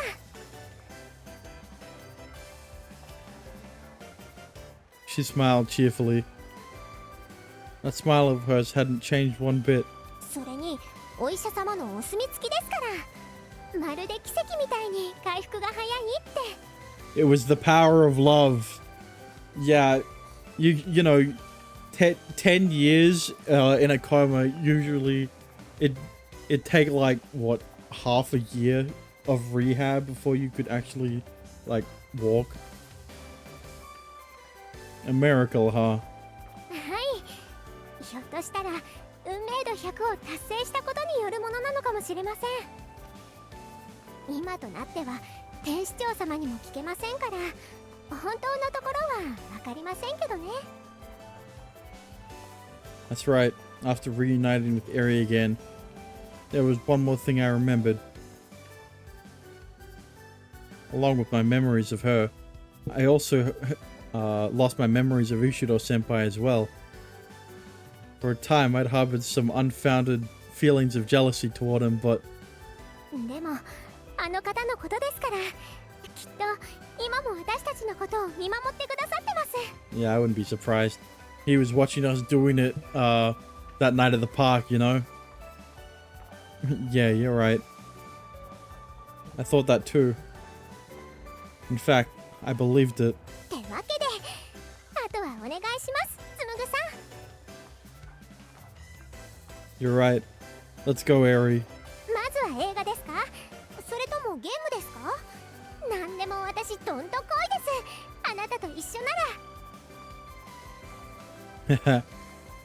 she smiled cheerfully. That smile of hers hadn't changed one bit. それにお医者様のお墨付きですから。まるで奇跡みたいに回復が早いって。 It was the power of love. Yeah, you know, 10 years in a coma, usually it'd take like what, half a year of rehab before you could actually like walk. A miracle, huh? はい。ひょっとしたら運命度100を達成したことによるものなのかもしれません。今となっては天使長様にも聞けませんから、本当のところは分かりませんけどね。 That's right. After reuniting with Eri again, there was one more thing I remembered. Along with my memories of her, I also lost my memories of Ushido Senpai as well. For a time, I'd harbored some unfounded feelings of jealousy toward him, but でもあの方のことですから、きっと今も私たちのことを見守ってくださってます。 yeah, I wouldn't be surprised. He was watching us doing it that night at the park, you know? Yeah, you're right. I thought that too. In fact, I believed it. ってわけで、あとはお願いします、つむぐさん。 You're right. Let's go, Eri. まずは映画ですか？それともゲームですか？なんでも私どんとこいです。あなたと一緒なら。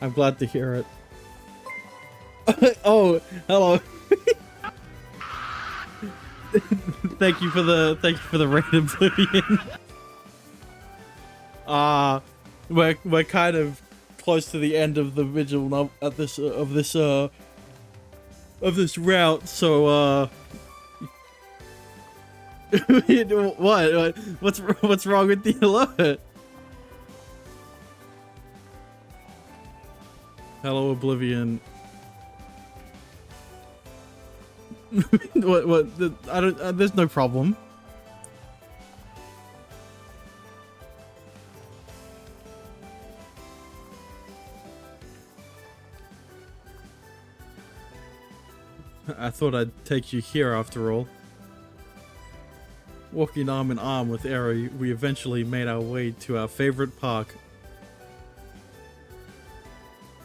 I'm glad to hear it. Oh, hello. Thank you for the raid, Oblivion. We're kind of close to the end of the vigil at this of this route, so what's wrong with the alert? Hello, Oblivion. What? I don't. There's no problem. I thought I'd take you here after all. Walking arm in arm with Eri, we eventually made our way to our favorite park.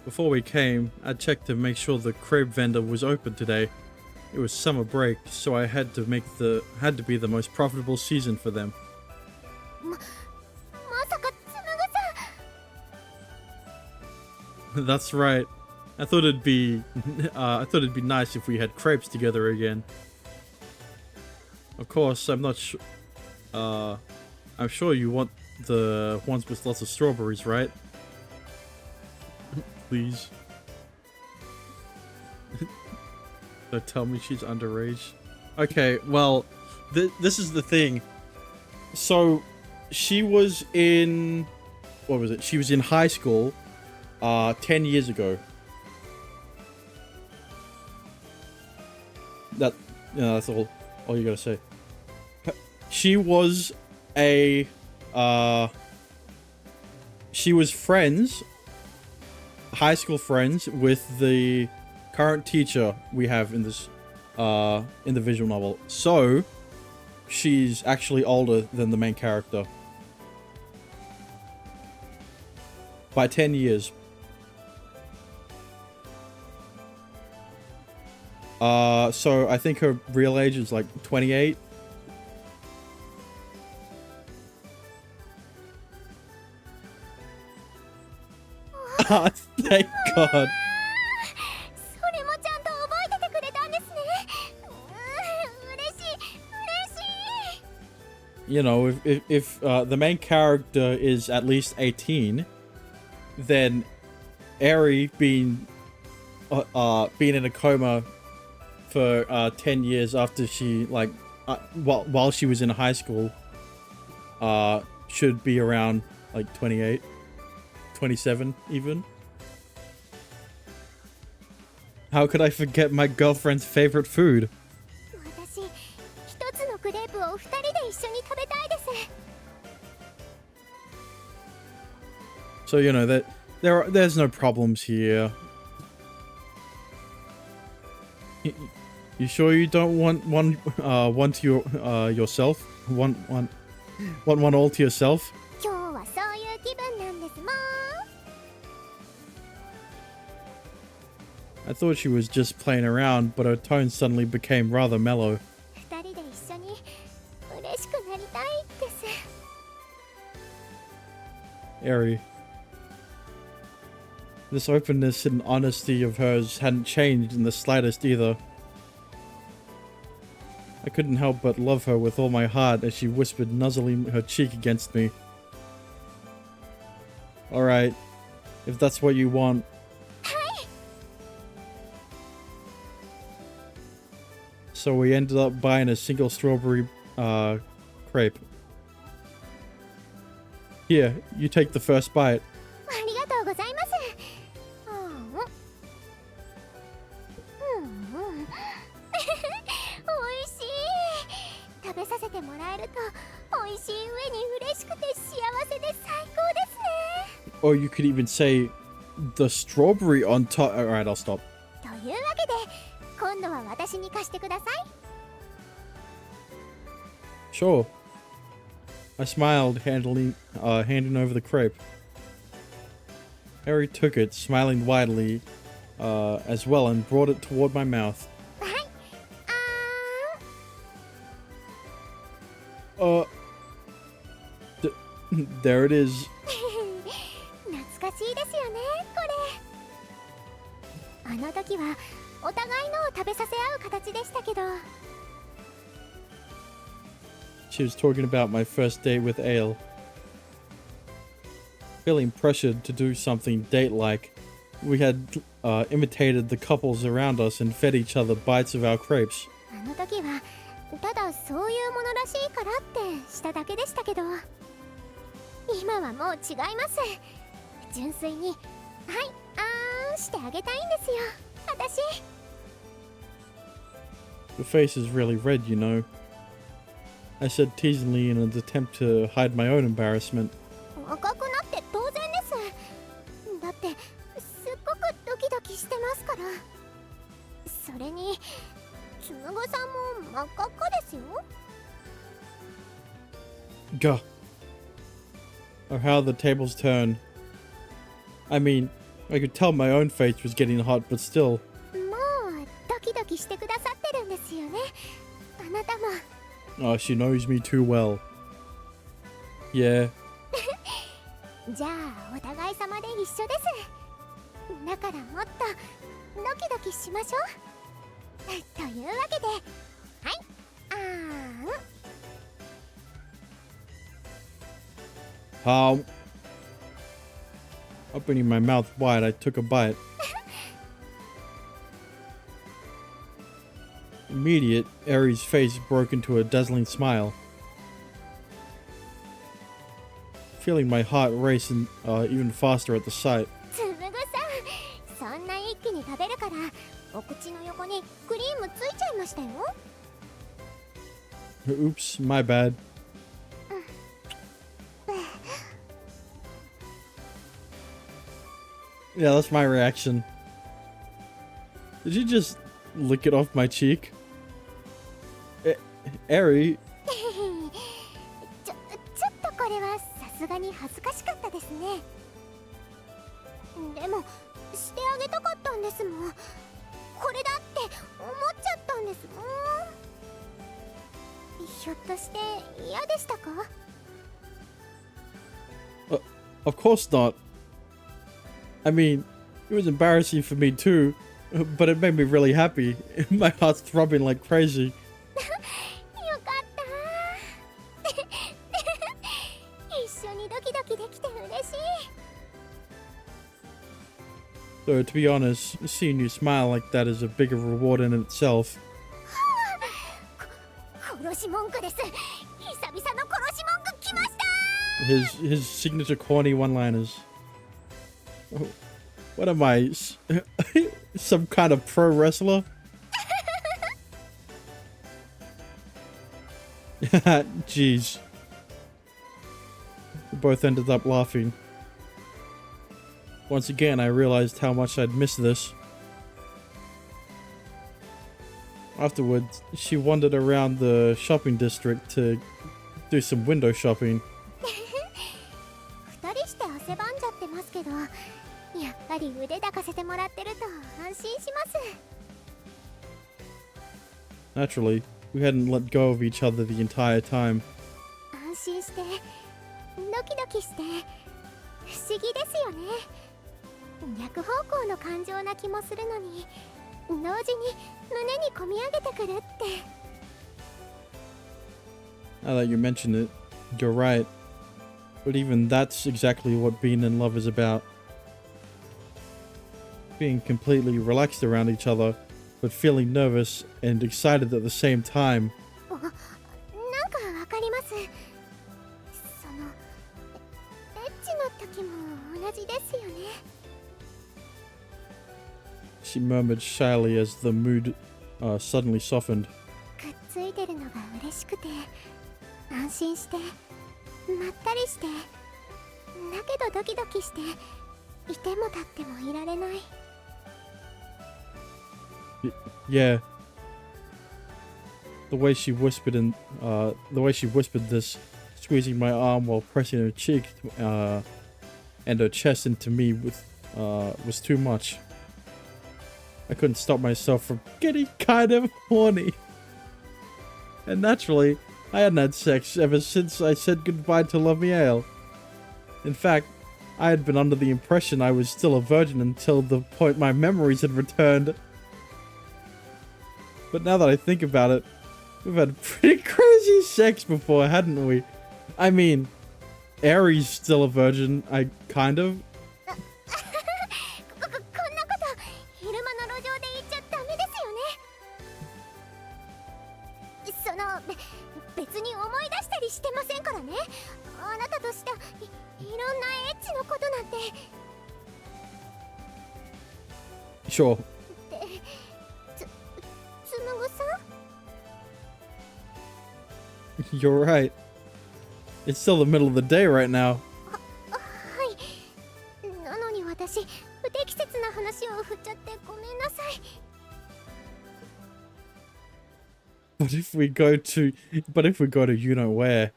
Before we came, I checked to make sure the crepe vendor was open today. It was summer break, so I had to be the most profitable season for them. まさかつむぐさん。 That's right. I thought it'd be nice if we had crepes together again. Of course, I'm not sure. I'm sure you want the ones with lots of strawberries, right? Please. Don't tell me she's underage. Okay, well, this is the thing. So she was in, what was it? She was in high school 10 years ago. That's all you gotta say. She was friends, high school friends, with the current teacher we have in this in the visual novel. So she's actually older than the main character by 10 years. So I think her real age is like 28. Thank God. それもちゃんと覚えててくれたんですね。嬉しい、嬉しい。 You know, if the main character is at least 18, then Eri being in a coma for 10 years after she while she was in high school should be around like 28, 27 even. How could I forget my girlfriend's favorite food? 私、一つのクレープを二人で一緒に食べたいです。 So you know that there's no problems here. You sure you don't want one to yourself? Want one all to yourself? 今日はそういう気分なんですもん。 I thought she was just playing around, but her tone suddenly became rather mellow. 二人で一緒に嬉しくなりたいです。 Eri. This openness and honesty of hers hadn't changed in the slightest either. I couldn't help but love her with all my heart as she whispered, nuzzling her cheek against me. Alright, if that's what you want. So we ended up buying a single strawberry crepe. Here, you take the first bite. ありがとうございます。おいしい。食べさせてもらえると美味しい上に嬉しくて幸せで最高ですね。 Or you could even say the strawberry on top. Alright, I'll stop. というわけで今度は私に貸してください。 Sure. I smiled, handing over the crepe. Harry took it, smiling widely as well, and brought it toward my mouth. はい。There it is. 懐かしいですよね、これ。あの時はお互いのを食べさせ合う形でしたけど。 She was talking about my first date with Ale. Feeling pressured to do something date-like, we had imitated the couples around us and fed each other bites of our crepes. あの時はただそういうものらしいからってしただけでしたけど、今はもう違います。純粋にはいしてあげたいんですよ、私。 Your face is really red, you know. I said teasingly in an attempt to hide my own embarrassment. 赤くなって当然です。だってすっごくドキドキしてますから。それに紬さんも真っ赤っかですよ。 Gah. Oh, how the tables turn. I mean, I could tell my own face was getting hot, but still. もうドキドキしてくださってるんですよね、あなたも。 Oh, she knows me too well. Yeah. じゃあお互い様で一緒です。だからもっとドキドキしましょう。というわけで、はい、Opening my mouth wide, I took a bite. Immediate, Eri's face broke into a dazzling smile. feeling my heart race even faster at the sight. つむぐさん、そんな一気に食べるからお口の横にクリームついちゃいましたよ。 Oops, my bad. Yeah, that's my reaction. Did you just lick it off my cheek? Eri? ちょっとこれはさすがに恥ずかしかったですね。でもしてあげたかったんですもん。これだって思っちゃったんですもん。ひょっとして嫌でしたか？ Of course not. I mean, it was embarrassing for me too, but it made me really happy. My heart's throbbing like crazy. よかった一緒にドキドキできて嬉しい。 So to be honest, seeing you smile like that is a bigger reward in itself. 殺し文句です。久々の殺し文句来ました。 His signature corny one-liners. Oh, what am I? Some kind of pro wrestler? Jeez. We both ended up laughing. Once again, I realized how much I'd missed this. Afterwards, she wandered around the shopping district to do some window shopping. 二人して汗ばんじゃってますけど、やっぱり腕抱かせてもらってると安心します。 Naturally, we hadn't let go of each other the entire time. 安心してドキドキして不思議ですよね。逆方向の感情な気もするのに同時に胸に込み上げてくるって。 Now that you mention it, you're right. But even that's exactly what being in love is about. Being completely relaxed around each other, but feeling nervous and excited at the same time. なんかわかります。そのエッチの時も同じですよね。 She murmured shyly as the mood suddenly softened. くっついてるのが嬉しくて安心してまったりして、だけどドキドキしていても立ってもいられない。 Yeah. The way she whispered this, squeezing my arm while pressing her cheek and her chest into me was too much. I couldn't stop myself from getting kind of horny. And naturally, I hadn't had sex ever since I said goodbye to Lomiel. In fact, I had been under the impression I was still a virgin until the point my memories had returned. But now that I think about it, we've had pretty crazy sex before, hadn't we? I mean, Aries still a virgin, kind of. こんなこと昼間の路上で言っちゃダメですよね。その別に思い出したりしてませんからね。あなたとしたいろんなエッチのことなんて。 Sure. つむぐさん。 You're right. It's still the middle of the day right now. はい。なのに私不適切な話を振っちゃってごめんなさい。 But if we go to you know where,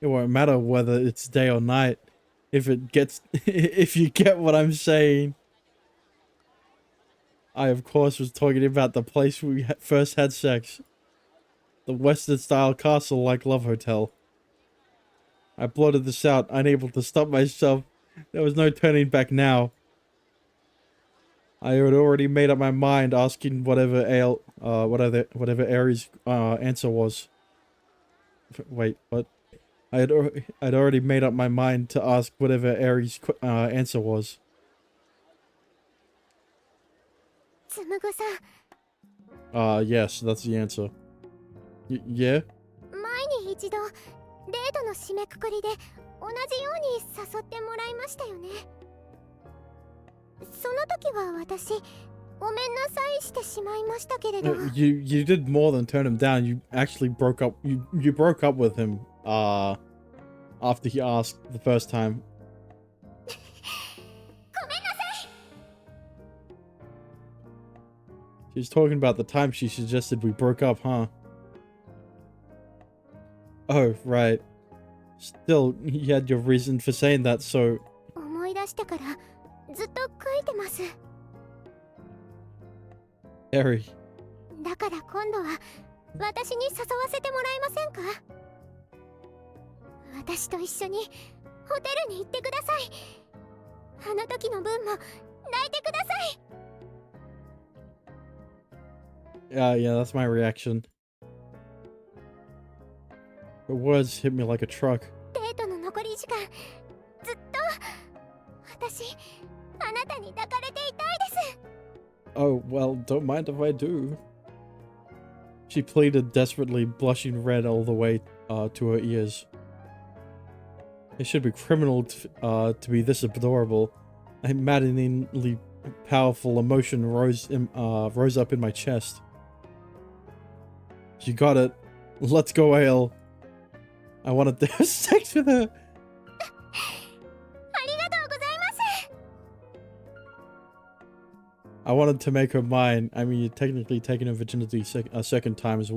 it won't matter whether it's day or night. If you get what I'm saying. I of course was talking about the place we first had sex. The Western style castle like love hotel. I blurted this out, unable to stop myself. There was no turning back now. I had already made up my mind asking whatever Aries' answer was. Wait, what? I'd already made up my mind to ask whatever Aries' answer was. つむぐさん。 Yes, that's the answer. Yeah? 前に一度デートの締めくくりで同じように誘ってもらいましたよね。その時は私ごめんなさいしてしまいましたけれど。You did more than turn him down. You actually broke up. You broke up with him. After he asked the first time. ごめんなさい。 She's talking about the time she suggested we broke up, huh? Oh, right. Still, you had your reason for saying that, so... 思い出したからずっと悔いてます。 Eri. だから今度は私に誘わせてもらえませんか？私と一緒にホテルに行ってください。あの時の分も泣いてください。 Yeah, that's my reaction. The words hit me like a truck. デートの残り時間ずっと私あなたに抱かれていたいです。 Oh, well, don't mind if I do. She pleaded desperately, blushing red all the way to her ears. It should be criminal to be this adorable. A maddeningly powerful emotion rose up in my chest. She got it. Let's go, Ale. I wanted to have sex with her. ありがとうございます。 I wanted to make her mine. I mean, you're technically taking her virginity a second time as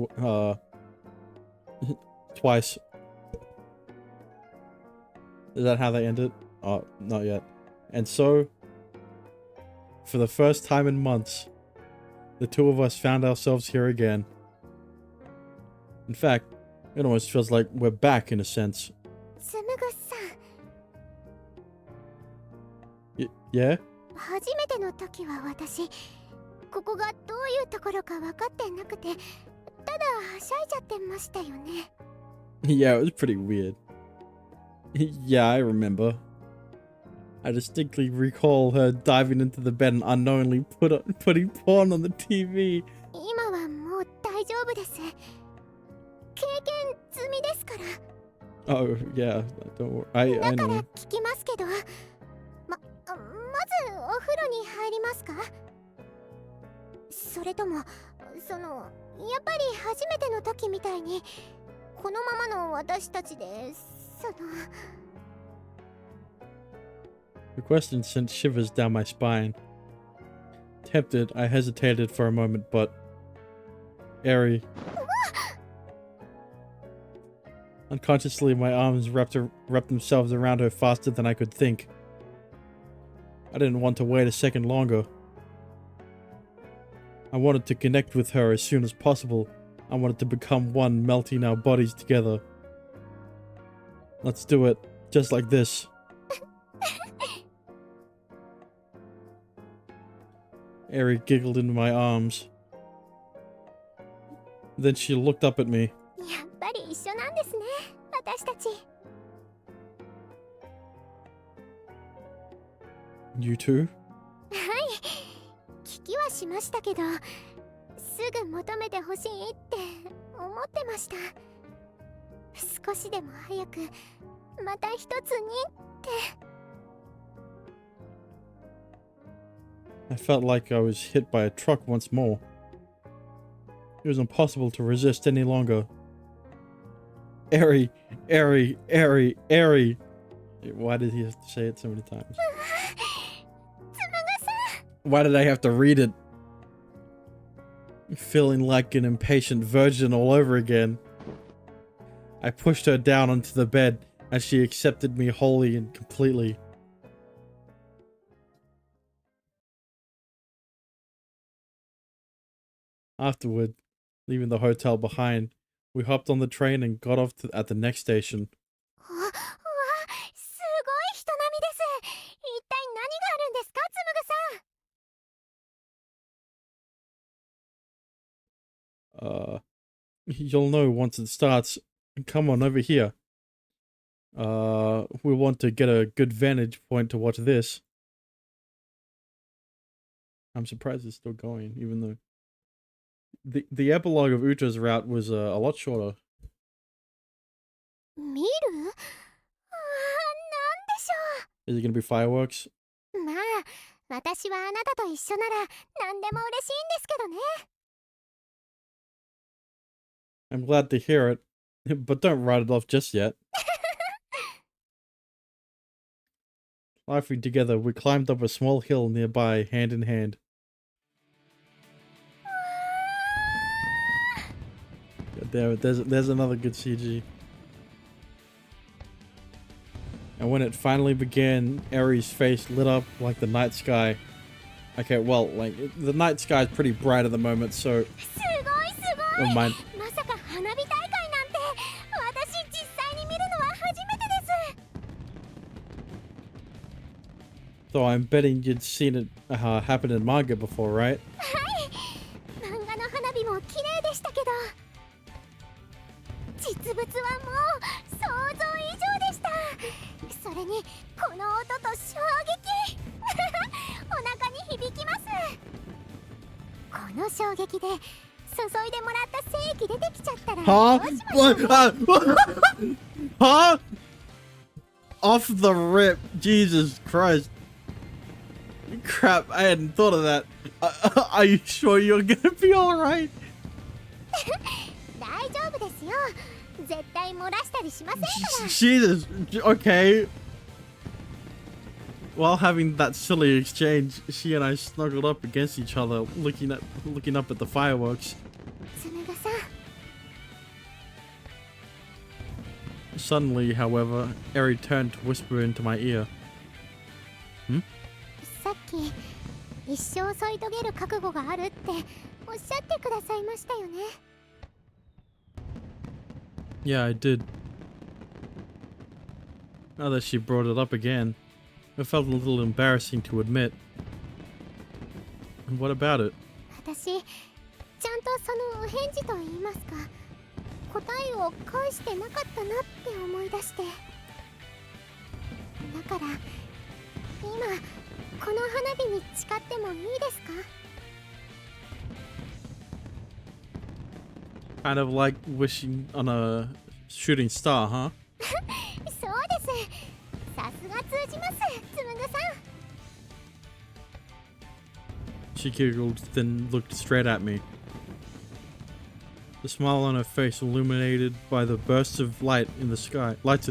twice. Is that how they ended? Oh, not yet. And so, for the first time in months, the two of us found ourselves here again. In fact, it almost feels like we're back in a sense. つむぐさん、 Yeah? 初めての時は私ここがどういうところか分かってなくてただはしゃいじゃってましたよね。 Yeah, it was pretty weird. Yeah, I remember. I distinctly recall her diving into the bed and unknowingly putting porn on the TV. 今はもう大丈夫です。経験済みですから。 Oh, yeah, don't worry. だ I から know. 聞きますけど、まずお風呂に入りますか？それともやっぱり初めての時みたいにこのままの私たちでThe question sent shivers down my spine. Tempted, I hesitated for a moment, but... Eri. Unconsciously, my arms wrapped themselves around her faster than I could think. I didn't want to wait a second longer. I wanted to connect with her as soon as possible. I wanted to become one, melting our bodies together. Let's do it, just like this. Eri giggled into my arms. Then she looked up at me. やっぱり一緒なんですね、私たち。 You too? はい、聞きはしましたけど、すぐ求めてほしいって思ってました。少しでも早くまた一つにって。 I felt like I was hit by a truck once more. It was impossible to resist any longer. Eri, Eri, Eri, Eri. Why did he have to say it so many times? Why did I have to read it? Feeling like an impatient virgin all over again. I pushed her down onto the bed as she accepted me wholly and completely. Afterward, leaving the hotel behind, we hopped on the train and got off at the next station. わ、すごい人並みです。一体何があるんですか、つむぐさん。 You'll know once it starts. Come on over here. We want to get a good vantage point to watch this. I'm surprised it's still going, even though the epilogue of Utra's route was a lot shorter. 見る？あ Is it gonna be fireworks? まあ私はあなたと一緒なら何でも嬉しいんですけどね。 I'm glad to hear it, but don't write it off just yet. Laughing together, we climbed up a small hill nearby, hand in hand. God damn it, there's another good CG. And when it finally began, Eri's face lit up like the night sky. Okay, well, like, the night sky is pretty bright at the moment, so すごいすごい。 never mind. まさか花火大会なんて私実際に見るのは初めてです。 So I'm betting you'd seen it happen in manga before, right? 漫画の花火も綺麗でしたけど実物はもう想像以上でした。それにこの音と衝撃お腹に響きます。この衝撃で注いでもらった精液出てきちゃったら Huh? どうしましょう。 Huh? Off the rip. Jesus Christ. Crap, I hadn't thought of that. Are you sure you're gonna be alright? 大丈夫ですよ。絶対漏らしたりしませんから。 Jesus. Okay. While having that silly exchange, she and I snuggled up against each other, looking up at the fireworks. 紬さん Suddenly, however, Eri turned to whisper into my ear. さっき一生添い遂げる覚悟があるっておっしゃってくださいましたよね。 Yeah, I did. Now that she brought it up again, it felt a little embarrassing to admit. And what about it? 私ちゃんとそのお返事と言いますか答えを返してなかったなって思い出して、だから今この花火に誓ってもいいですか？ Kind of like wishing on a shooting star, huh? そうです。さすが通じます、紬さん。 She giggled, then looked straight at me. The smile on her face illuminated by the bursts of lights in the sky. 私、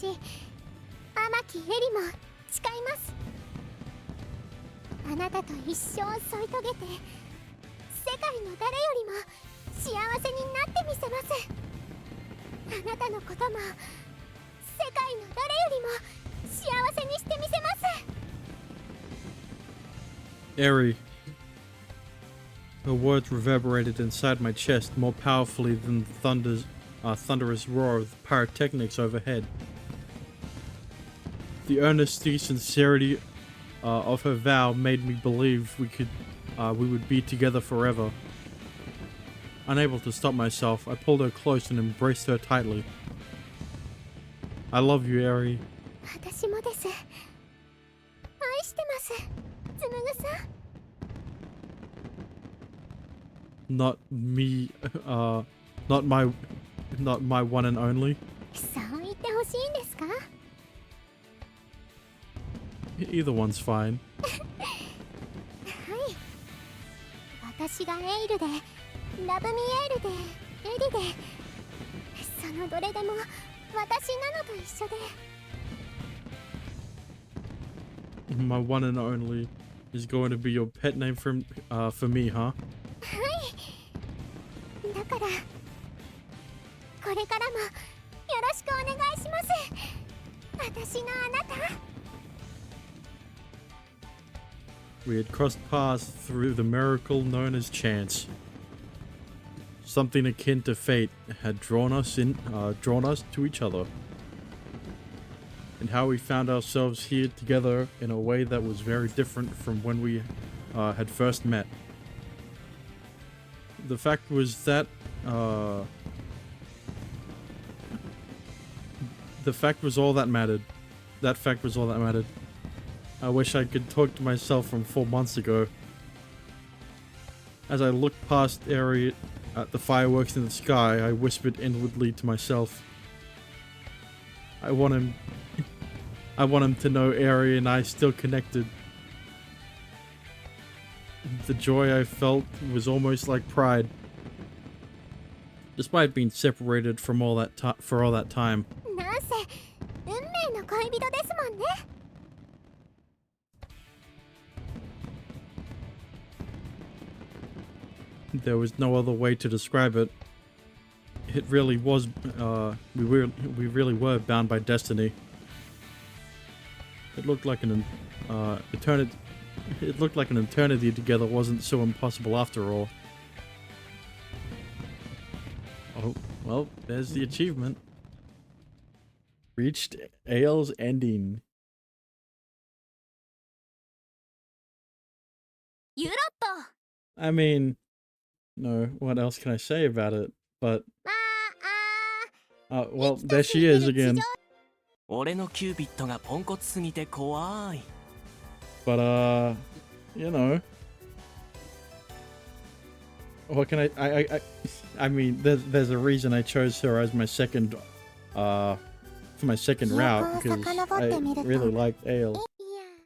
天木エリも誓います。あなたと一生添い遂げて世界の誰よりも幸せになってみせます。あなたのことも世界の誰よりも幸せにしてみせます。 Eri. Her words reverberated inside my chest more powerfully than the thunderous roar of the pyrotechnics overhead. The earnesty sincerity of her vow made me believe we would be together forever. Unable to stop myself, I pulled her close and embraced her tightly. I love you, Eri. 私もです。愛してます、紬さん。 Not me, not my one and only. そう言ってほしいんですか？ Either one's fine. はい。私がエイルで、ラブミエールで、エリで、そのどれでも私なのと一緒で。 My one and only is going to be your pet name for me, huh? はい。だから、これからもよろしくお願いします。私のあなた。 We had crossed paths through the miracle known as chance. Something akin to fate had drawn us to each other. And how we found ourselves here together in a way that was very different from when we had first met. The fact was that the fact was all that mattered. That fact was all that mattered. I wish I could talk to myself from 4 months ago. As I looked past Eri at the fireworks in the sky, I whispered inwardly to myself, I want him I want him to know Aerie and I still connected. The joy I felt was almost like pride. Despite being separated from for all that time. なんせ運命の恋人ですもんね。 There was no other way to describe it. It really was, we really were bound by destiny. It looked like an eternity together wasn't so impossible after all. Oh, well, there's the achievement. Reached Ale's ending. ユロット I mean, no, what else can I say about it? But, まあ well, there she is again. 俺のキューピッドがポンコツすぎて怖い。 But, you know. What can I mean, there's a reason I chose her as my second, for my second route, because I really liked Ale.